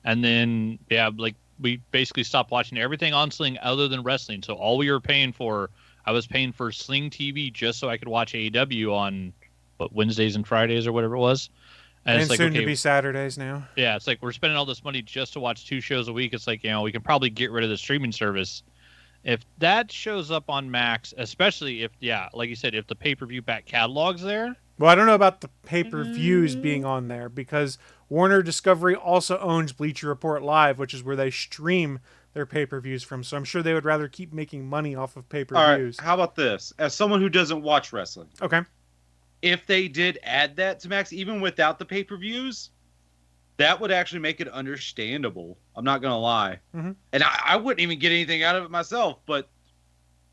and then like we basically stopped watching everything on Sling other than wrestling. So all we were paying for, I was paying for Sling TV just so I could watch AEW on Wednesdays and Fridays or whatever it was. And it's like, soon to be Saturdays now. Yeah, it's like we're spending all this money just to watch 2 shows a week. It's like, we can probably get rid of the streaming service. If that shows up on Max, especially if, like you said, if the pay-per-view back catalog's there. Well, I don't know about the pay-per-views being on there, because Warner Discovery also owns Bleacher Report Live, which is where they stream their pay-per-views from. So I'm sure they would rather keep making money off of pay-per-views. All right, how about this? As someone who doesn't watch wrestling. Okay. If they did add that to Max, even without the pay-per-views, that would actually make it understandable. I'm not going to lie. Mm-hmm. And I wouldn't even get anything out of it myself, but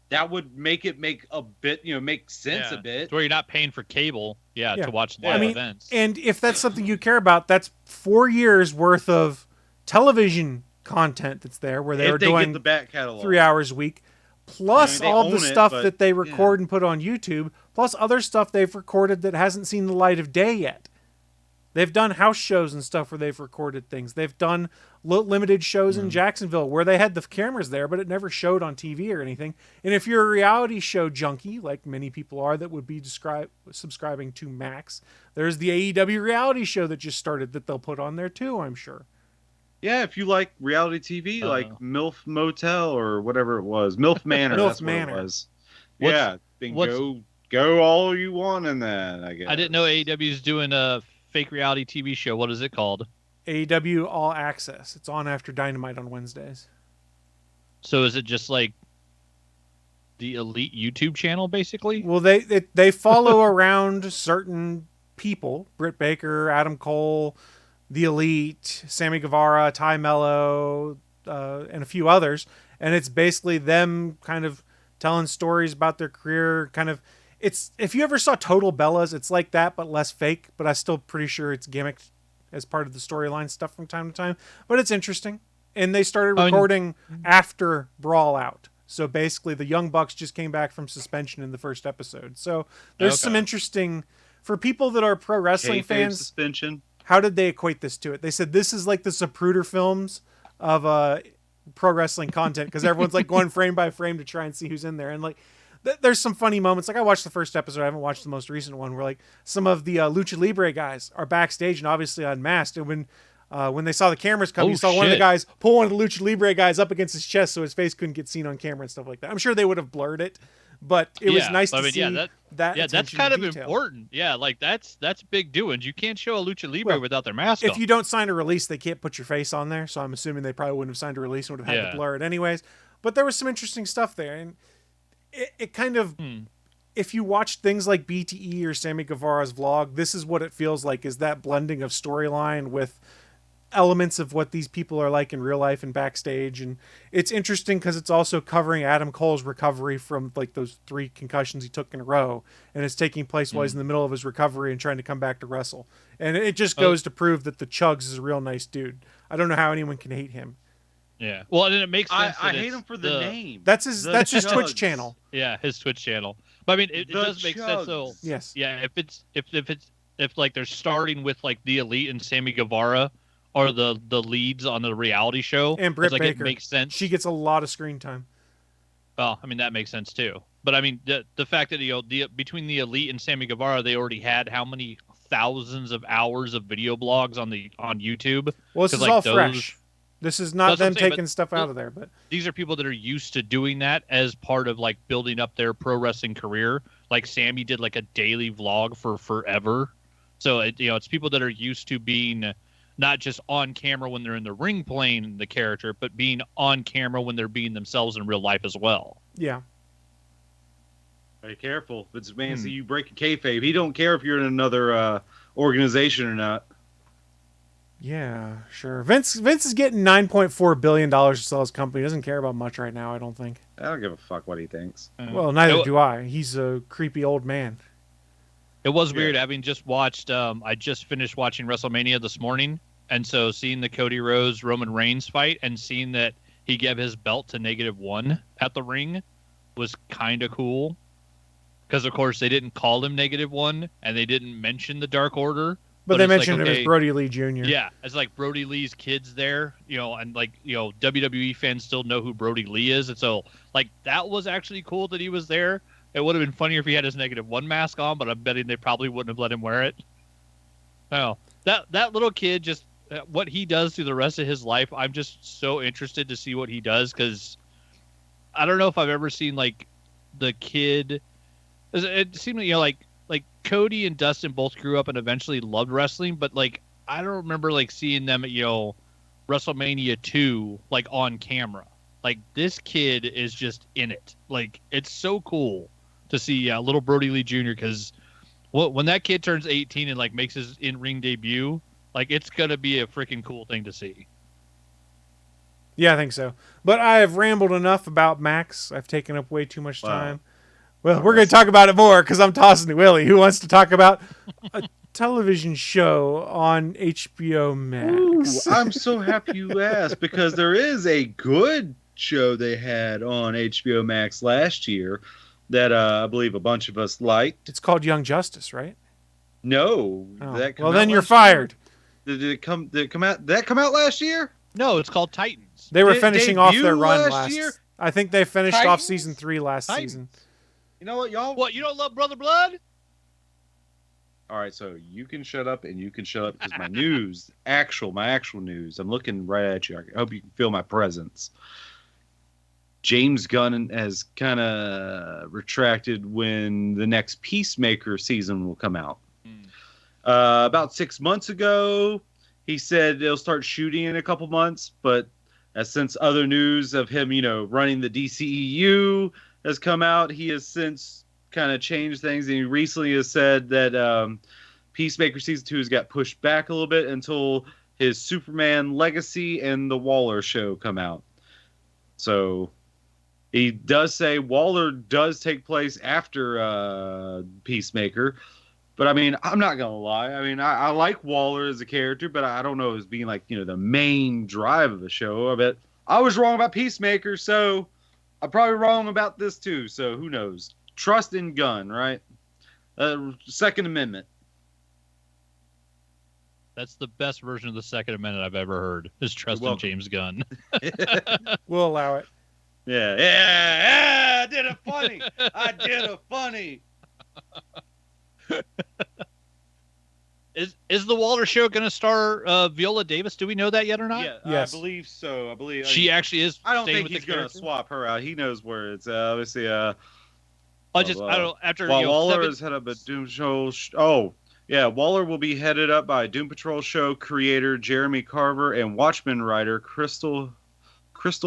that would make it make a bit, make sense a bit. It's where you're not paying for cable, to watch live events. And if that's something you care about, that's 4 years worth of television content that's there, where they're doing the back catalog 3 hours a week, plus all the stuff that they record yeah. and put on YouTube, plus other stuff they've recorded that hasn't seen the light of day yet. They've done house shows and stuff where they've recorded things. They've done limited shows in Jacksonville where they had the cameras there, but it never showed on TV or anything. And if you're a reality show junkie, like many people are that would be subscribing to Max, there's the AEW reality show that just started that they'll put on there too, I'm sure. Yeah, if you like reality TV, like MILF Motel or whatever it was, MILF Manor. MILF that's Manor. What it was. Yeah, then go all you want in that, I guess. I didn't know AEW is doing a fake reality TV show. What is it called? AEW All Access. It's on after Dynamite on Wednesdays. So is it just like the Elite YouTube channel, basically? Well, they follow around certain people: Britt Baker, Adam Cole, the Elite, Sammy Guevara, Ty Mello, and a few others. And it's basically them kind of telling stories about their career. Kind of, it's, if you ever saw Total Bellas, it's like that, but less fake. But I'm still pretty sure it's gimmicked as part of the storyline stuff from time to time. But it's interesting. And they started recording after Brawl Out. So basically, the Young Bucks just came back from suspension in the first episode. So there's some interesting, for people that are pro wrestling fans. Suspension. How did they equate this to it? They said this is like the Zapruder films of pro wrestling content, because everyone's like going frame by frame to try and see who's in there. And like, there's some funny moments. Like, I watched the first episode. I haven't watched the most recent one, where like some of the Lucha Libre guys are backstage and obviously unmasked. And when they saw the cameras come, you saw one of the guys pull one of the Lucha Libre guys up against his chest so his face couldn't get seen on camera and stuff like that. I'm sure they would have blurred it, but it was nice to see that. Yeah, that's kind of important. Yeah, like that's big doings. You can't show a Lucha Libre without their mask on. If you don't sign a release, they can't put your face on there. So I'm assuming they probably wouldn't have signed a release and would have had to blur it anyways. But there was some interesting stuff there, and it kind of, if you watch things like BTE or Sammy Guevara's vlog, this is what it feels like: is that blending of storyline with elements of what these people are like in real life and backstage. And it's interesting because it's also covering Adam Cole's recovery from like those 3 concussions he took in a row, and it's taking place while he's in the middle of his recovery and trying to come back to wrestle. And it just goes to prove that the Chugs is a real nice dude. I don't know how anyone can hate him. Yeah, well, and it makes sense. I hate him for the name. That's his Twitch channel. Yeah, his Twitch channel. But I mean, it does make sense. So yes, yeah, if like they're starting with like the Elite and Sammy Guevara are the leads on the reality show, and Britt Baker, it makes sense. She gets a lot of screen time. Well, I mean, that makes sense too. But I mean, the fact that between the Elite and Sammy Guevara, they already had how many thousands of hours of video blogs on YouTube. Well, this is like all fresh. This is not them taking stuff out of there, but these are people that are used to doing that as part of like building up their pro wrestling career. Like Sammy did like a daily vlog for forever. So it's people that are used to being not just on camera when they're in the ring playing the character, but being on camera when they're being themselves in real life as well. Yeah. Very careful. If it's man, see you break a kayfabe. He don't care if you're in another organization or not. Yeah, sure. Vince is getting $9.4 billion to sell his company. He doesn't care about much right now, I don't think. I don't give a fuck what he thinks. Well, neither do I. He's a creepy old man. It was weird having just watched, I just finished watching WrestleMania this morning. And so seeing the Cody Rhodes Roman Reigns fight and seeing that he gave his belt to -1 at the ring was kind of cool. Because, of course, they didn't call him -1 and they didn't mention the Dark Order. But they mentioned him as Brody Lee Jr. Yeah, it's like Brody Lee's kids there, and like, WWE fans still know who Brody Lee is. And so, like, that was actually cool that he was there. It would have been funnier if he had his -1 mask on, but I'm betting they probably wouldn't have let him wear it. No, that little kid, just what he does through the rest of his life, I'm just so interested to see what he does, because I don't know if I've ever seen, like, the kid. It seemed like Cody and Dustin both grew up and eventually loved wrestling, but like I don't remember like seeing them at WrestleMania 2 like on camera. Like, this kid is just in it. Like, it's so cool to see little Brody Lee Jr. because when that kid turns 18 and like makes his in-ring debut, like, it's gonna be a freaking cool thing to see. Yeah, I think so. But I have rambled enough about Max. I've taken up way too much time. Well, we're going to talk about it more because I'm tossing to Willie, who wants to talk about a television show on HBO Max. Ooh, I'm so happy you asked, because there is a good show they had on HBO Max last year that I believe a bunch of us liked. It's called Young Justice, right? No. Oh. Well, then you're fired. Did it come out? Did that come out last year? No, it's called Titans. They were finishing off their run last year? I think they finished Titans? off season 3 last season. You know what, y'all? What, you don't love Brother Blood? All right, so you can shut up and you can shut up, because my news, my actual news, I'm looking right at you. I hope you can feel my presence. James Gunn has kind of retracted when the next Peacemaker season will come out. About 6 months ago, he said they'll start shooting in a couple months, but since other news of him, running the DCEU has come out, he has since kind of changed things, and he recently has said that Peacemaker season 2 has got pushed back a little bit until his Superman Legacy and the Waller show come out. So he does say Waller does take place after Peacemaker. But, I mean, I'm not going to lie. I mean, I like Waller as a character, but I don't know as being, like, the main drive of the show. But I was wrong about Peacemaker, so I'm probably wrong about this, too. So who knows? Trust in Gunn, right? Second Amendment. That's the best version of the Second Amendment I've ever heard, is trust in James Gunn. We'll allow it. Yeah, I did it funny. Is the Waller show going to star Viola Davis? Do we know that yet or not? Yeah, yes. I believe so. She actually is. I don't staying think with he's the going to swap her out. He knows where it's obviously. I don't. After Waller is head up a Doom Patrol. Waller will be headed up by Doom Patrol show creator Jeremy Carver and Watchmen writer Crystal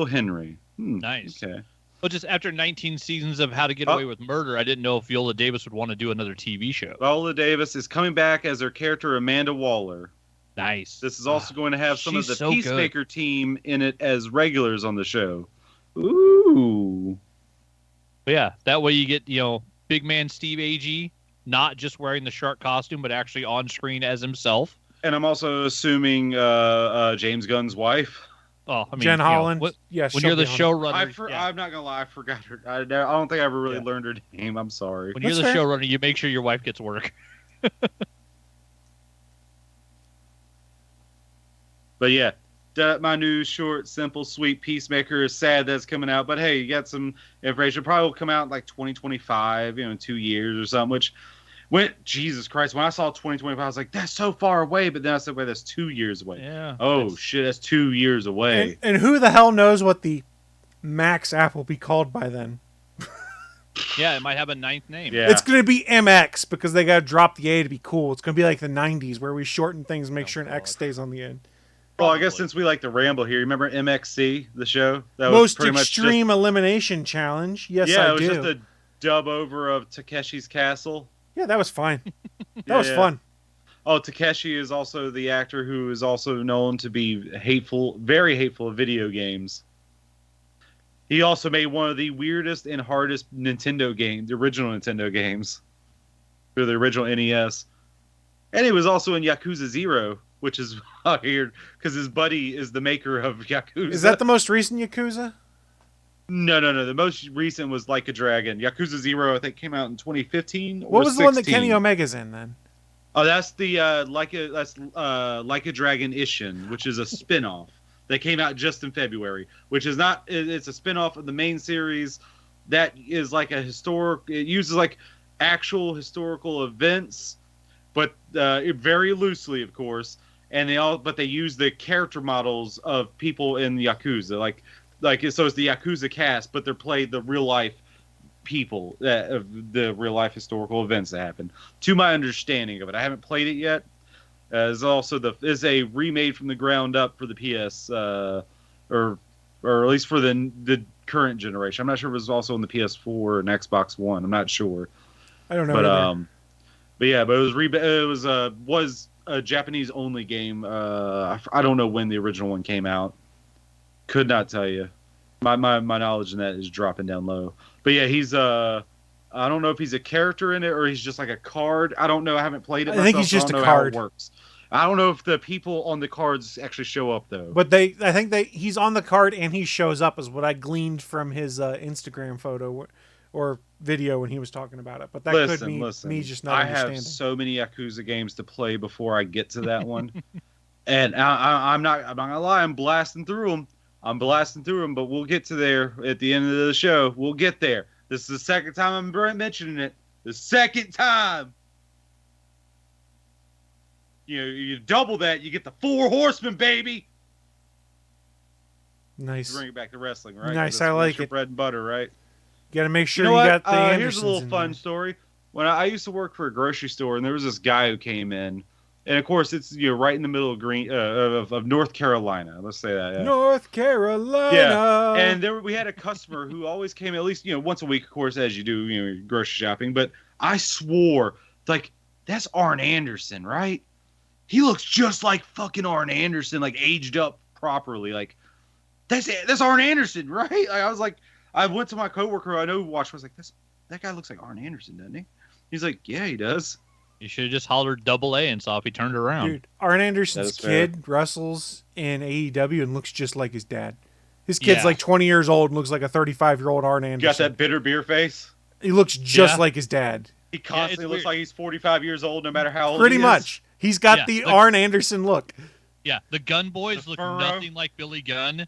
Henry. Nice. Okay. Well, just after 19 seasons of How to Get Away with Murder, I didn't know if Viola Davis would want to do another TV show. Viola Davis is coming back as her character Amanda Waller. Nice. This is also going to have some of the so Peacemaker team in it as regulars on the show. Ooh. But yeah, that way you get, big man Steve Agee not just wearing the shark costume, but actually on screen as himself. And I'm also assuming James Gunn's wife. Oh, I mean, Jen Holland. Yes, when you're the showrunner. I'm not gonna lie, I forgot her. I don't think I ever really learned her name. I'm sorry. When you're the showrunner, you make sure your wife gets work. But yeah, my new short, simple, sweet Peacemaker is sad that's coming out. But hey, you got some information. Probably will come out in like 2025, in 2 years or something. Which Jesus Christ, when I saw 2025, I was like, that's so far away. But then I said, wait, that's 2 years away. Yeah. Oh, shit, that's 2 years away. And who the hell knows what the Max app will be called by then? Yeah, it might have a ninth name. Yeah. It's going to be MX because they got to drop the A to be cool. It's going to be like the 90s where we shorten things and make sure an X stays on the end. Well, I guess since we like to ramble here, remember MXC, the show? That Most Extreme Elimination Challenge. Yes, I do. Yeah, it was just a dub over of Takeshi's Castle. Yeah, that was fine. That was fun. Oh, Takeshi is also the actor who is also known to be very hateful of video games. He also made one of the weirdest and hardest Nintendo games, the original Nintendo games, for the original NES. And he was also in Yakuza 0, which is weird because his buddy is the maker of Yakuza. Is that the most recent Yakuza? No. The most recent was Like a Dragon. Yakuza 0, I think, came out in 2015. What was the one that Kenny Omega's in then? Oh, that's the Like a Dragon Ishin, which is a spin-off that came out just in February, which is not. It's a spin-off of the main series that is like a historic. It uses like actual historical events, but very loosely, of course. And they use the character models of people in Yakuza, so it's the Yakuza cast, but they're played the real life people of the real life historical events that happened. To my understanding of it, I haven't played it yet. Is a remade from the ground up for the PS, or at least for the current generation. I'm not sure if it was also on the PS4 and Xbox One. I'm not sure. I don't know. But it was a Japanese only game. I don't know when the original one came out. Could not tell you. My knowledge in that is dropping down low. But yeah, he's I don't know if he's a character in it or he's just like a card. I don't know. I haven't played it myself. I think he's just I don't a know card. how it works. I don't know if the people on the cards actually show up though. But I think he's on the card and he shows up is what I gleaned from his Instagram photo or video when he was talking about it. But that could be me just not understanding. I have so many Yakuza games to play before I get to that one. And I'm not gonna lie, I'm blasting through them. But we'll get to there at the end of the show. We'll get there. This is the second time I'm mentioning it. The second time. You double that, you get the 4 horsemen, baby. Nice. Bring it back to wrestling, right? Nice, I like it. Bread and butter, right? Got to make sure you got the Andersons. Here's a little fun story. When I used to work for a grocery store, and there was this guy who came in, and of course it's right in the middle of of North Carolina. Let's say that. Yeah. North Carolina. Yeah, and we had a customer who always came at least once a week, of course, as you do grocery shopping. But I swore like that's Arn Anderson, right? He looks just like fucking Arn Anderson, like aged up properly. Like that's Arn Anderson, right? Like, I was like, I went to my coworker who I know who watched. I was like, that guy looks like Arn Anderson, doesn't he? He's like, yeah, he does. You should have just hollered double A and saw if he turned around. Dude, Arn Anderson's kid wrestles in AEW and looks just like his dad. His kid's like 20 years old and looks like a 35-year-old Arn Anderson. Got that bitter beer face? He looks just like his dad. He constantly looks like he's 45 years old no matter how old Pretty he is. much. He's got the Arn Anderson look. Yeah, the Gun Boys look nothing like Billy Gunn.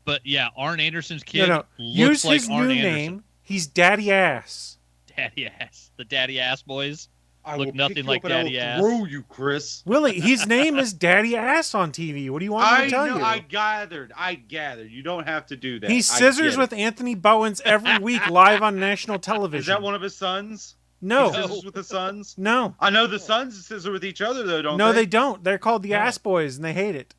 But yeah, Arn Anderson's kid looks Use like his Arn new Anderson. name. He's Daddy Ass. Daddy Ass. The Daddy Ass Boys look will nothing pick you like up and Daddy I Ass. will throw you, Chris. Willie, his name is Daddy Ass on TV. What do you want me to tell you? I gathered. You don't have to do that. He scissors with Anthony Bowens every week live on national television. Is that one of his sons? No. He scissors with the sons? No. I know the sons scissor with each other though, don't they? No, they don't. They're called the Ass Boys and they hate it.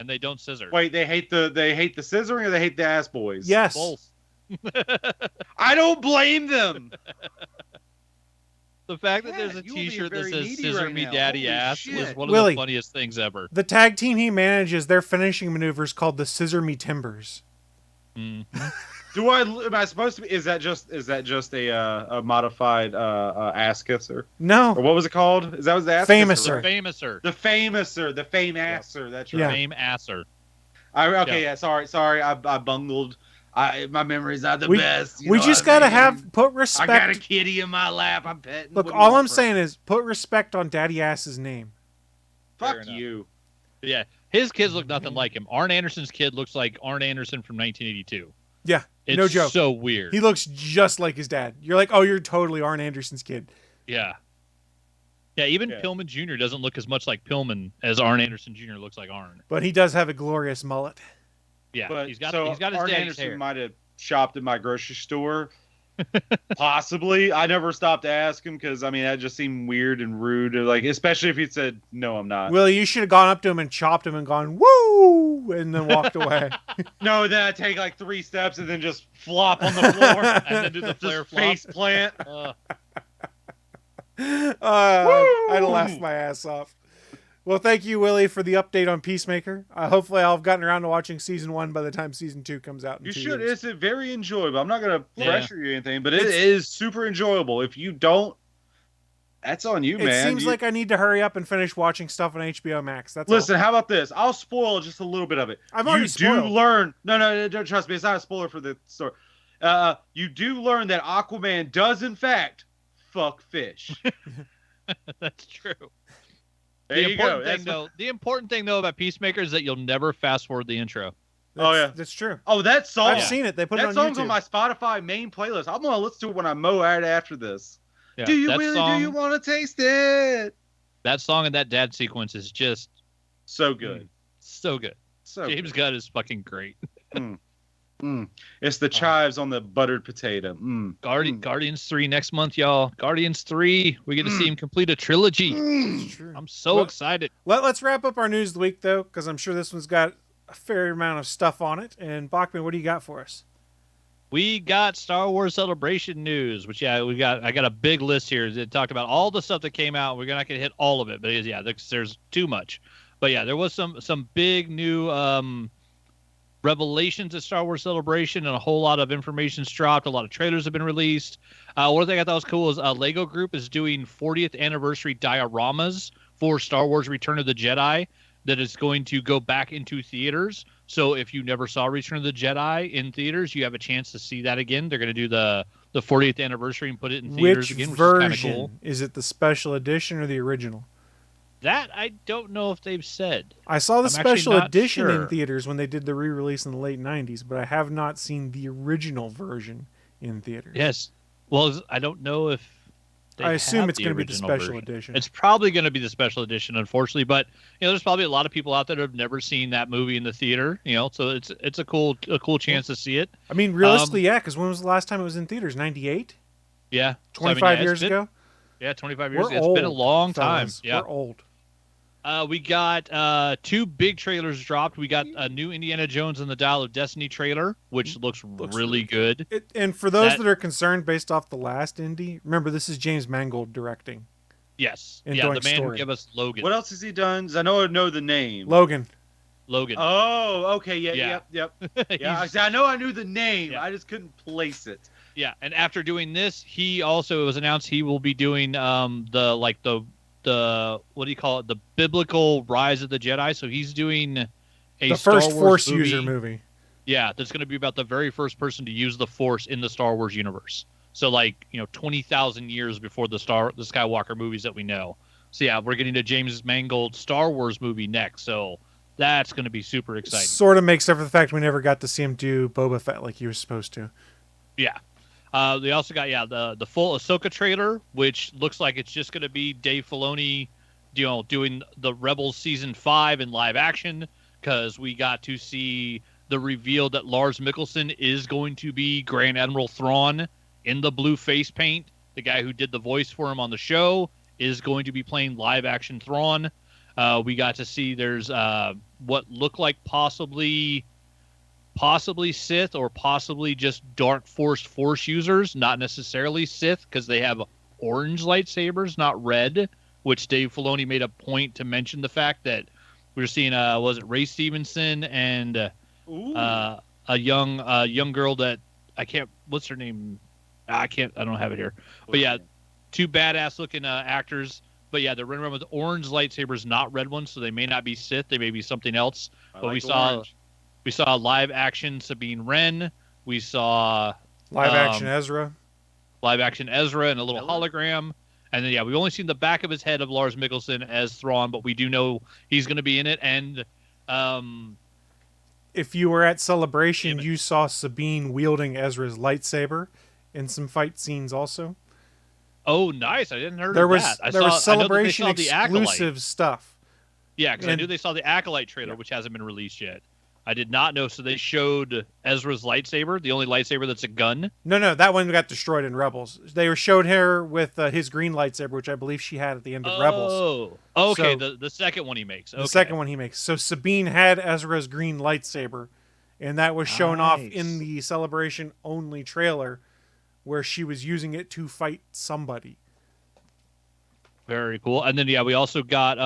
And they don't scissor. Wait, they hate the scissoring or they hate the Ass Boys? Yes. Both. I don't blame them. The fact that there's a T-shirt that says "Scissor Me, Daddy Ass" was one of the funniest things ever. The tag team he manages, their finishing maneuver is called the Scissor Me Timbers. Am I supposed to be? Is that just a modified ass kisser? No. Or what was it called? Is that was the ass Famouser. kisser? The Famouser. The Fame-asser. That's right. Yeah. Fame-asser. Sorry. I bungled. My memory's not the best. We just gotta put respect. I got a kitty in my lap. I'm petting. Look, all I'm saying is put respect on Daddy Ass's name. Fuck you. Yeah, his kids look nothing like him. Arn Anderson's kid looks like Arn Anderson from 1982. Yeah, it's no joke. So weird. He looks just like his dad. You're like, oh, you're totally Arn Anderson's kid. Yeah. Yeah, even Pillman Jr. doesn't look as much like Pillman as Arn Anderson Jr. looks like Arn. But he does have a glorious mullet. Yeah, but he's got his Arn daddy's Anderson hair. might have shopped at my grocery store. Possibly. I never stopped to ask him because, that just seemed weird and rude. Like, especially if he said, no, I'm not. Willie, you should have gone up to him and chopped him and gone, woo, and then walked away. No, then I'd take like 3 steps and then just flop on the floor. And then do the flare flop. Face plant. I'd laugh my ass off. Well, thank you, Willie, for the update on Peacemaker. Hopefully, I'll have gotten around to watching season 1 by the time season 2 comes out. You should. It's very enjoyable. I'm not going to pressure you or anything, but it is super enjoyable. If you don't, that's on you, man. It seems like I need to hurry up and finish watching stuff on HBO Max. Listen, how about this? I'll spoil just a little bit of it. I've already spoiled. You do learn. No, don't trust me. It's not a spoiler for the story. You do learn that Aquaman does, in fact, fuck fish. That's true. There you go. The important thing, though, about Peacemaker is that you'll never fast forward the intro. That's true. Oh, that song. I've seen it. They put it on YouTube. That song's on my Spotify main playlist. I'm going to listen to it when I mow right after this. Yeah, do you want to taste it? That song and that dad sequence is just so good. So good. James Gunn is fucking great. It's the chives on the buttered potato. Guardians 3 next month, y'all. Guardians 3. We get to see him complete a trilogy. I'm so excited. Let's wrap up our news of the week, though, because I'm sure this one's got a fair amount of stuff on it. And Bachman, what do you got for us? We got Star Wars Celebration news, which I got a big list here that talked about all the stuff that came out. We're not gonna hit all of it, but there's too much. But yeah, there was some big new revelations at Star Wars Celebration, and a whole lot of information's dropped. A lot of trailers have been released. One thing I thought was cool is Lego Group is doing 40th anniversary dioramas for Star Wars Return of the Jedi that is going to go back into theaters. So if you never saw Return of the Jedi in theaters, you have a chance to see that again. They're going to do the 40th anniversary and put it in theaters again, which is kind of cool. Is it the special edition or the original? That I don't know if they've said. I saw the special edition in theaters when they did the re-release in the late 90s, but I have not seen the original version in theaters. Yes. Well, I don't know if I assume it's going to be the special edition. It's probably going to be the special edition, unfortunately. But there's probably a lot of people out there that have never seen that movie in the theater. So it's a cool chance to see it. I mean, realistically, yeah. Because when was the last time it was in theaters? 98. Yeah, 25 years ago. Yeah, 25 years ago. It's been a long time. Yeah, we're old. We got 2 big trailers dropped. We got a new Indiana Jones and the Dial of Destiny trailer, which looks really good. And for those that are concerned based off the last Indy, remember this is James Mangold directing. Yes. Yeah, the man who gave us Logan. What else has he done? I know the name. Logan. Oh, okay. Yeah. Yep. Yeah, I know I knew the name. Yeah. I just couldn't place it. Yeah, and after doing this, he also, it was announced he will be doing the what do you call it? The biblical Rise of the Jedi. So he's doing the first Force user movie. Yeah, that's going to be about the very first person to use the Force in the Star Wars universe. So 20,000 years before the Skywalker movies that we know. So yeah, we're getting a James Mangold Star Wars movie next. So that's going to be super exciting. Sort of makes up for the fact we never got to see him do Boba Fett like he was supposed to. Yeah. They also got the full Ahsoka trailer, which looks like it's just going to be Dave Filoni, doing the Rebels season 5 in live action, because we got to see the reveal that Lars Mikkelsen is going to be Grand Admiral Thrawn in the blue face paint. The guy who did the voice for him on the show is going to be playing live action Thrawn. We got to see there's what looked like possibly Sith or possibly just Dark Force users, not necessarily Sith, because they have orange lightsabers, not red, which Dave Filoni made a point to mention the fact that we were seeing, was it Ray Stevenson and a young girl that I can't, what's her name? I don't have it here. But yeah, 2 badass looking actors. But yeah, they're running around with orange lightsabers, not red ones, so they may not be Sith. They may be something else. But we saw live action Sabine Wren. We saw live action Ezra. Live action Ezra and a little hologram. And then we've only seen the back of his head of Lars Mikkelsen as Thrawn, but we do know he's going to be in it. And if you were at Celebration, you saw Sabine wielding Ezra's lightsaber in some fight scenes also. Oh, nice! I didn't heard there of was, that. There was Celebration exclusive stuff. Yeah, because I knew they saw the Acolyte trailer, which hasn't been released yet. I did not know. So they showed Ezra's lightsaber, the only lightsaber that's a gun. No, that one got destroyed in Rebels. They showed her with his green lightsaber, which I believe she had at the end of Rebels. Oh, okay. So, the second one he makes. Okay. The second one he makes. So Sabine had Ezra's green lightsaber, and that was shown off in the Celebration only trailer, where she was using it to fight somebody. Very cool. And then we also got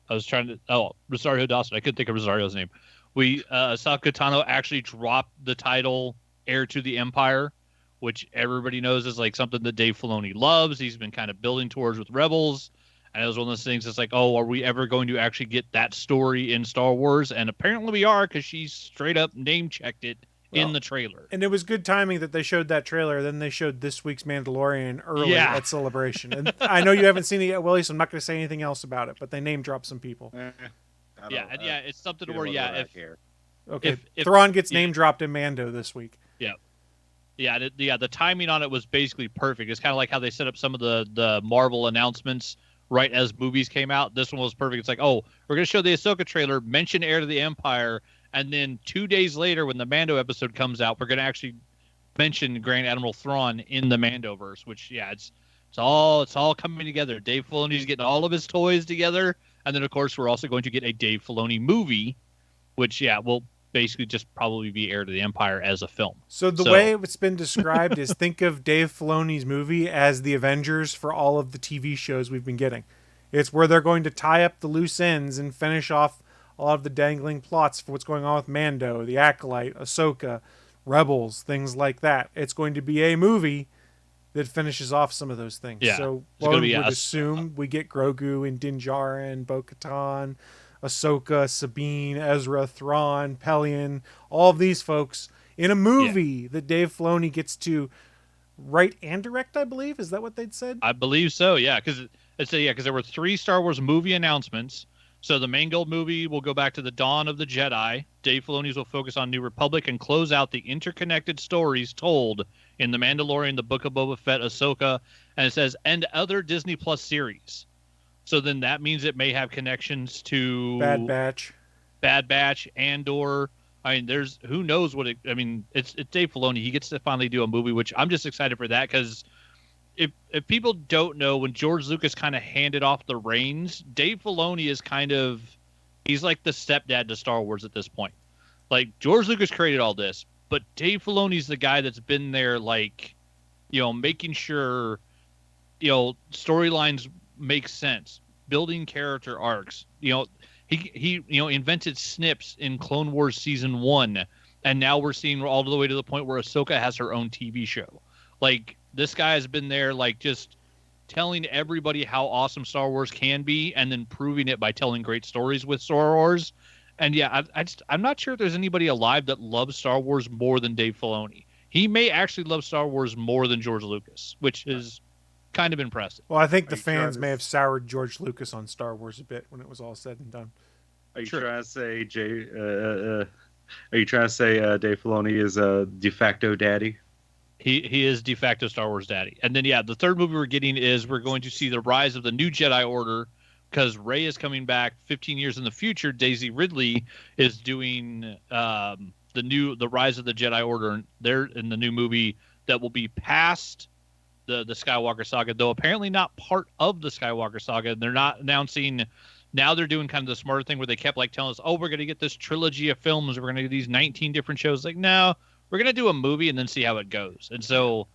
Rosario Dawson. I couldn't think of Rosario's name. We Ahsoka Tano actually dropped the title Heir to the Empire, which everybody knows is like something that Dave Filoni loves. He's been kind of building towards with Rebels. And it was one of those things that's like, oh, are we ever going to actually get that story in Star Wars? And apparently we are, because she straight up name-checked it in the trailer. And it was good timing that they showed that trailer. Then they showed this week's Mandalorian early at Celebration. And I know you haven't seen it yet, Willie, so I'm not going to say anything else about it. But they name-dropped some people. It's something where, if Thrawn gets name-dropped in Mando this week. The timing on it was basically perfect. It's kind of like how they set up some of the Marvel announcements right as movies came out. This one was perfect. It's like, oh, we're going to show the Ahsoka trailer, mention Heir to the Empire, and then 2 days later when the Mando episode comes out, we're going to actually mention Grand Admiral Thrawn in the Mandoverse, which, it's all coming together. Dave Filoni's getting all of his toys together, and then, of course, we're also going to get a Dave Filoni movie, which, will basically just probably be Heir to the Empire as a film. So the way it's been described is think of Dave Filoni's movie as the Avengers for all of the TV shows we've been getting. It's where they're going to tie up the loose ends and finish off a lot of the dangling plots for what's going on with Mando, the Acolyte, Ahsoka, Rebels, things like that. It's going to be a movie that finishes off some of those things. Yeah. So It's gonna one be would assume we get Grogu and Din Djarin, Bo-Katan, Ahsoka, Sabine, Ezra, Thrawn, Pelion, all of these folks in a movie that Dave Filoni gets to write and direct, I believe. Is that what they'd said? I believe so, yeah. Because there were 3 Star Wars movie announcements. So the main gold movie will go back to the Dawn of the Jedi. Dave Filoni's will focus on New Republic and close out the interconnected stories told in The Mandalorian, The Book of Boba Fett, Ahsoka, and it says, and other Disney Plus series. So then that means it may have connections to Bad Batch, Andor. I mean, there's who knows what it. I mean, it's Dave Filoni. He gets to finally do a movie, which I'm just excited for that because if people don't know, when George Lucas kind of handed off the reins, Dave Filoni is he's like the stepdad to Star Wars at this point. Like George Lucas created all this, but Dave Filoni's the guy that's been there, like, making sure, storylines make sense, building character arcs. He invented snips in Clone Wars Season 1, and now we're seeing all the way to the point where Ahsoka has her own TV show. Like, this guy has been there, like, just telling everybody how awesome Star Wars can be and then proving it by telling great stories with Star Wars. And, yeah, I'm not sure if there's anybody alive that loves Star Wars more than Dave Filoni. He may actually love Star Wars more than George Lucas, which is kind of impressive. Well, I think the fans may have soured George Lucas on Star Wars a bit when it was all said and done. Are you trying to say Dave Filoni is a de facto daddy? He is de facto Star Wars daddy. And then the third movie we're getting is we're going to see the rise of the new Jedi Order because Rey is coming back 15 years in the future. Daisy Ridley is doing the rise of the Jedi Order. They're in the new movie that will be past the Skywalker saga, though apparently not part of the Skywalker saga. They're not announcing. Now they're doing kind of the smarter thing where they kept telling us, oh, we're going to get this trilogy of films. We're going to get these 19 different shows. Like, no, we're going to do a movie and then see how it goes. And so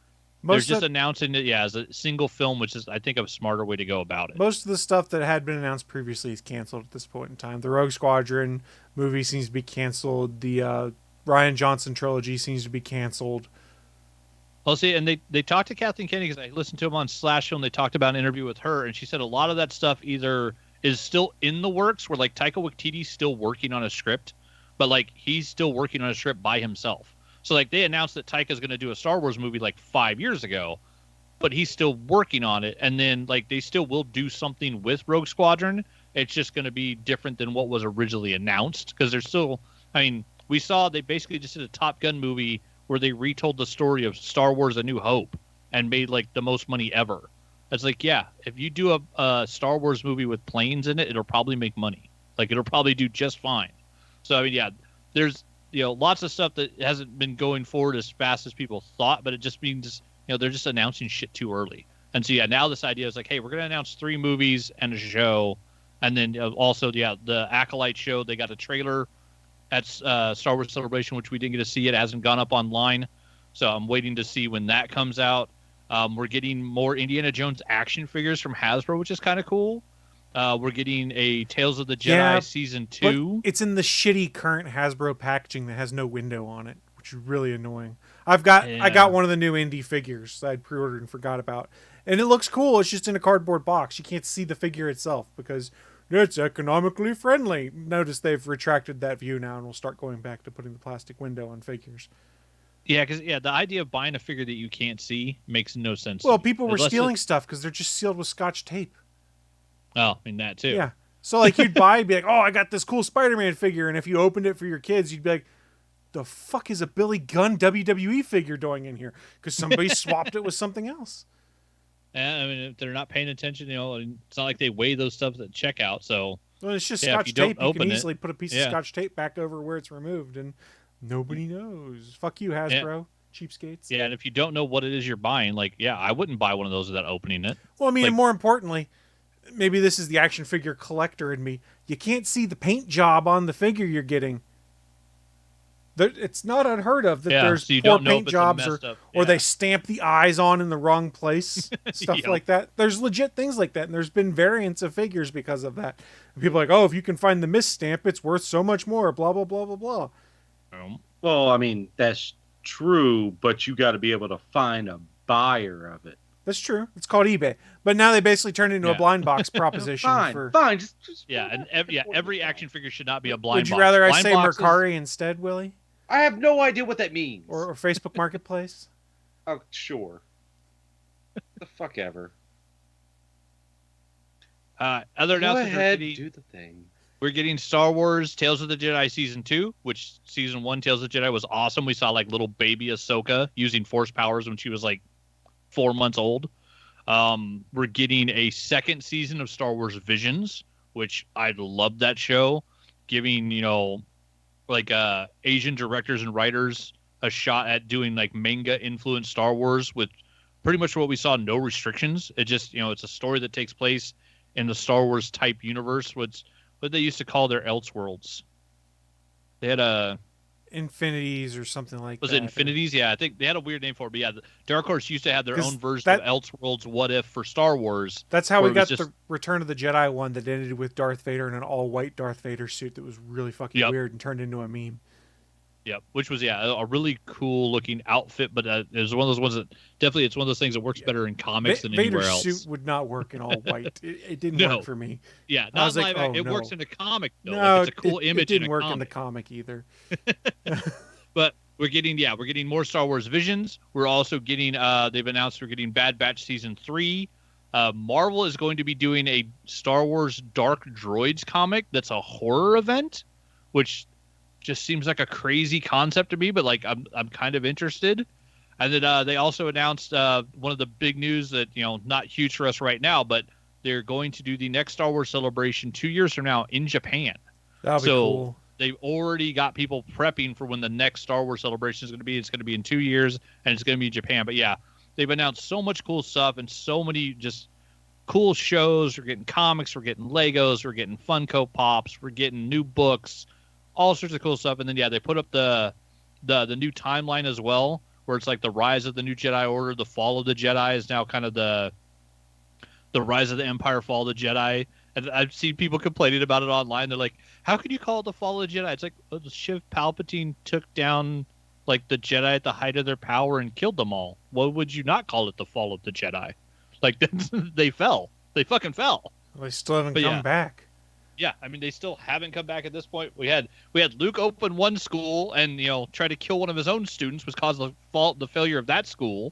they're just announcing it, as a single film, which is, I think, a smarter way to go about it. Most of the stuff that had been announced previously is canceled at this point in time. The Rogue Squadron movie seems to be canceled. The Rian Johnson trilogy seems to be canceled. Well, see, and they talked to Kathleen Kennedy because I listened to them on Slash Film. They talked about an interview with her, and she said a lot of that stuff either is still in the works, where Taika Waititi's still working on a script, but he's still working on a script by himself. So they announced that Taika's going to do a Star Wars movie 5 years ago, but he's still working on it. And then they still will do something with Rogue Squadron. It's just going to be different than what was originally announced because they're still. I mean, we saw they basically just did a Top Gun movie where they retold the story of Star Wars: A New Hope and made the most money ever. It's if you do a Star Wars movie with planes in it, it'll probably make money. It'll probably do just fine. So, I mean, there's, lots of stuff that hasn't been going forward as fast as people thought, but it just means, they're just announcing shit too early. And so, now this idea is hey, we're going to announce 3 movies and a show. And then also, the Acolyte show, they got a trailer at Star Wars Celebration, which we didn't get to see. It hasn't gone up online. So I'm waiting to see when that comes out. We're getting more Indiana Jones action figures from Hasbro, which is kind of cool. We're getting a Tales of the Jedi Season 2. It's in the shitty current Hasbro packaging that has no window on it, which is really annoying. I got one of the new indie figures that I'd pre-ordered and forgot about. And it looks cool. It's just in a cardboard box. You can't see the figure itself because it's economically friendly. Notice they've retracted that view now and we'll start going back to putting the plastic window on figures. Yeah, because the idea of buying a figure that you can't see makes no sense. Well, people were stealing stuff because they're just sealed with Scotch tape. Oh, I mean that too. Yeah. So you'd be like, oh, I got this cool Spider-Man figure, and if you opened it for your kids, you'd be like, the fuck is a Billy Gunn WWE figure doing in here? Because somebody swapped it with something else. Yeah, I mean, if they're not paying attention, it's not like they weigh those stuff at checkout. So well, it's just Scotch tape. You can easily put a piece of Scotch tape back over where it's removed, and nobody knows. Fuck you, Hasbro. Cheapskates. Yeah, and if you don't know what it is you're buying, I wouldn't buy one of those without opening it. Well, I mean, and more importantly, maybe this is the action figure collector in me. You can't see the paint job on the figure you're getting. It's not unheard of that there's so you poor don't know paint if it's jobs or they stamp the eyes on in the wrong place, stuff like that. There's legit things like that, and there's been variants of figures because of that. And people are like, oh, if you can find the misstamp, it's worth so much more, blah, blah, blah, blah, blah. Well, I mean, that's true, but you got to be able to find a buyer of it. That's true. It's called eBay. But now they basically turned it into a blind box proposition. Fine. Just every action figure should not be a blind box. Would you rather blind I say boxes... Mercari instead, Willie? I have no idea what that means. Or Facebook Marketplace? Oh, sure. The fuck ever. Other announcements. Go ahead, do the thing. We're getting Star Wars Tales of the Jedi Season 2, which Season 1 Tales of the Jedi was awesome. We saw like little baby Ahsoka using Force powers when she was like 4 months old. We're getting a second season of Star Wars Visions, which I love that show, giving, like Asian directors and writers a shot at doing like manga influenced Star Wars with pretty much what we saw, no restrictions. It just, it's a story that takes place in the Star Wars type universe, what they used to call their Elseworlds. They had Infinities or something like that. Was it Infinities? Yeah, I think they had a weird name for it. But yeah, Dark Horse used to have their own version of Elseworlds What If for Star Wars. That's how we got the Return of the Jedi one that ended with Darth Vader in an all-white Darth Vader suit that was really fucking weird and turned into a meme. Yep, which was a really cool looking outfit, but it was one of those ones that definitely it's one of those things that works better in comics than anywhere else. Vader's suit would not work in all white. It didn't work for me. Yeah, not live. It works in a comic though. No, it's a cool image. It didn't work comic. in the comic either. But we're getting more Star Wars Visions. We're also getting they've announced we're getting Bad Batch Season 3. Marvel is going to be doing a Star Wars Dark Droids comic that's a horror event, which just seems like a crazy concept to me, but like I'm kind of interested. And then they also announced one of the big news that not huge for us right now, but they're going to do the next Star Wars celebration 2 years from now in Japan. That'll be cool. They've already got people prepping for when the next Star Wars celebration is going to be. It's going to be in 2 years, and it's going to be in Japan. But yeah, they've announced so much cool stuff and so many just cool shows. We're getting comics, we're getting Legos, we're getting Funko Pops, we're getting new books, all sorts of cool stuff. And then they put up the new timeline as well, where it's like the rise of the new Jedi Order, the fall of the Jedi is now kind of the rise of the Empire, fall of the Jedi. And I've seen people complaining about it online. They're like, how can you call it the fall of the Jedi? It's like, Shiv Palpatine took down like the Jedi at the height of their power and killed them all. What would you not call it the fall of the Jedi? Like, they fell. They fucking fell. Well, they still haven't come back. Yeah, I mean, they still haven't come back at this point. We had Luke open one school and try to kill one of his own students, was caused the failure of that school.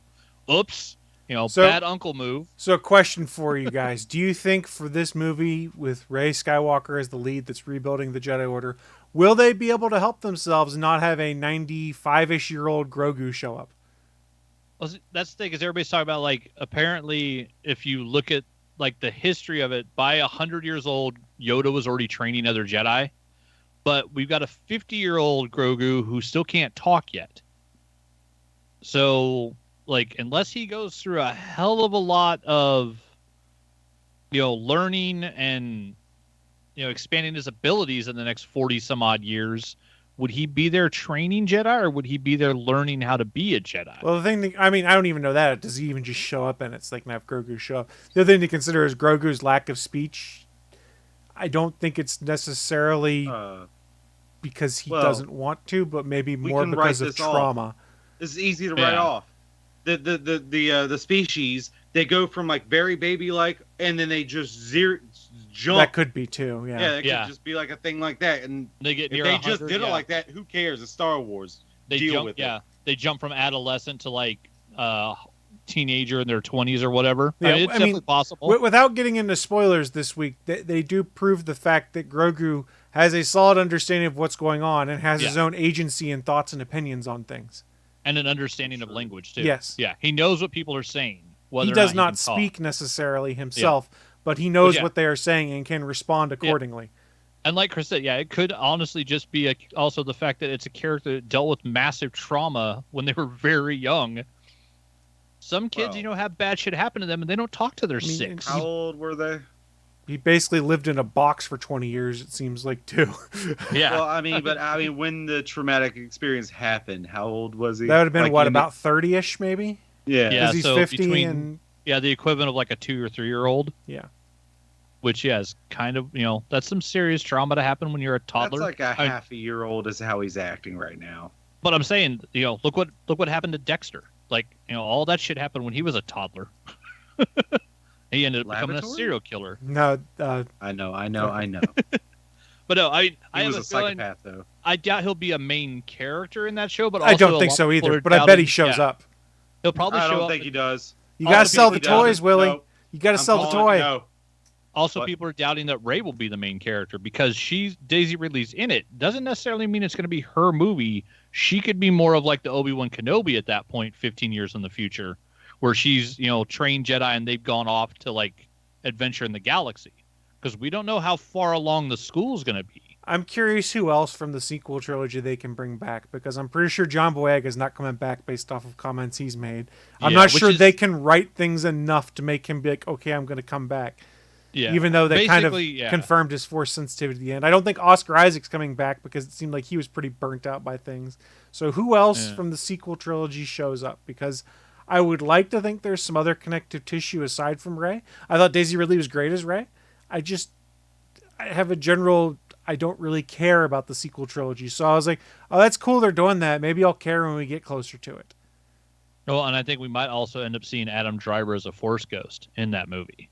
Oops. Bad uncle move. So a question for you guys. Do you think for this movie with Rey Skywalker as the lead that's rebuilding the Jedi Order, will they be able to help themselves and not have a 95-ish-year-old Grogu show up? Well, that's the thing, is everybody's talking about, like, apparently if you look at, like, the history of it, by 100 years old, Yoda was already training other Jedi. But we've got a 50-year-old Grogu who still can't talk yet. So, like, unless he goes through a hell of a lot of, learning and, expanding his abilities in the next 40 some odd years, would he be there training Jedi, or would he be there learning how to be a Jedi? Well, the thing, I don't even know that. Does he even just show up and it's like, have Grogu show up? The other thing to consider is Grogu's lack of speech. I don't think it's necessarily because he doesn't want to, but maybe more because of trauma. It's easy to write off. The species, they go from like very baby like, and then they just jump. That could be too. Yeah, it could just be like a thing like that, and they get if they just did it like that, who cares? It's Star Wars. They jump from adolescent to like teenager in their 20s or whatever. Yeah, it's definitely possible. Without getting into spoilers this week, they do prove the fact that Grogu has a solid understanding of what's going on and has his own agency and thoughts and opinions on things. And an understanding of language, too. Yes. Yeah, he knows what people are saying. He does not speak necessarily himself, but he knows what they are saying and can respond accordingly. Yeah. And like Chris said, it could honestly just be also the fact that it's a character that dealt with massive trauma when they were very young. Some kids, have bad shit happen to them, and they don't talk to their 6. How old were they? he basically lived in a box for 20 years. It seems like too. Yeah. Well, I mean, when the traumatic experience happened, how old was he? That would have been Like, what, about 30-ish, maybe? Yeah. Because he's so 50 and the equivalent of like a 2 or 3 year old. yeah. Which is kind of, that's some serious trauma to happen when you're a toddler. That's like a half a year old is how he's acting right now. But I'm saying, look what happened to Dexter. Like, all that shit happened when he was a toddler. He ended up becoming a serial killer. No, I know. But no, He I have was a a feeling, psychopath, though. I doubt he'll be a main character in that show. But also I don't a think lot so of people either. are But I bet he doubting- shows yeah. up. He'll probably I show don't up. think he does. You gotta sell the He doesn't. toys, Willie. No. You gotta I'm sell the calling it toy. no. Also, What? people are doubting that Rey will be the main character because Daisy Ridley's in it. Doesn't necessarily mean it's going to be her movie. She could be more of like the Obi-Wan Kenobi at that point, 15 years in the future, where she's, trained Jedi and they've gone off to like adventure in the galaxy. Because we don't know how far along the school's going to be. I'm curious who else from the sequel trilogy they can bring back, because I'm pretty sure John Boyega's not coming back based off of comments he's made. I'm not sure they can write things enough to make him be like, okay, I'm going to come back. Yeah. Even though they kind of Basically, confirmed his force sensitivity at the end. I don't think Oscar Isaac's coming back because it seemed like he was pretty burnt out by things. So who else from the sequel trilogy shows up? Because I would like to think there's some other connective tissue aside from Rey. I thought Daisy Ridley was great as Rey. I have a general, I don't really care about the sequel trilogy. So I was like, oh, that's cool they're doing that. Maybe I'll care when we get closer to it. Well, and I think we might also end up seeing Adam Driver as a Force ghost in that movie.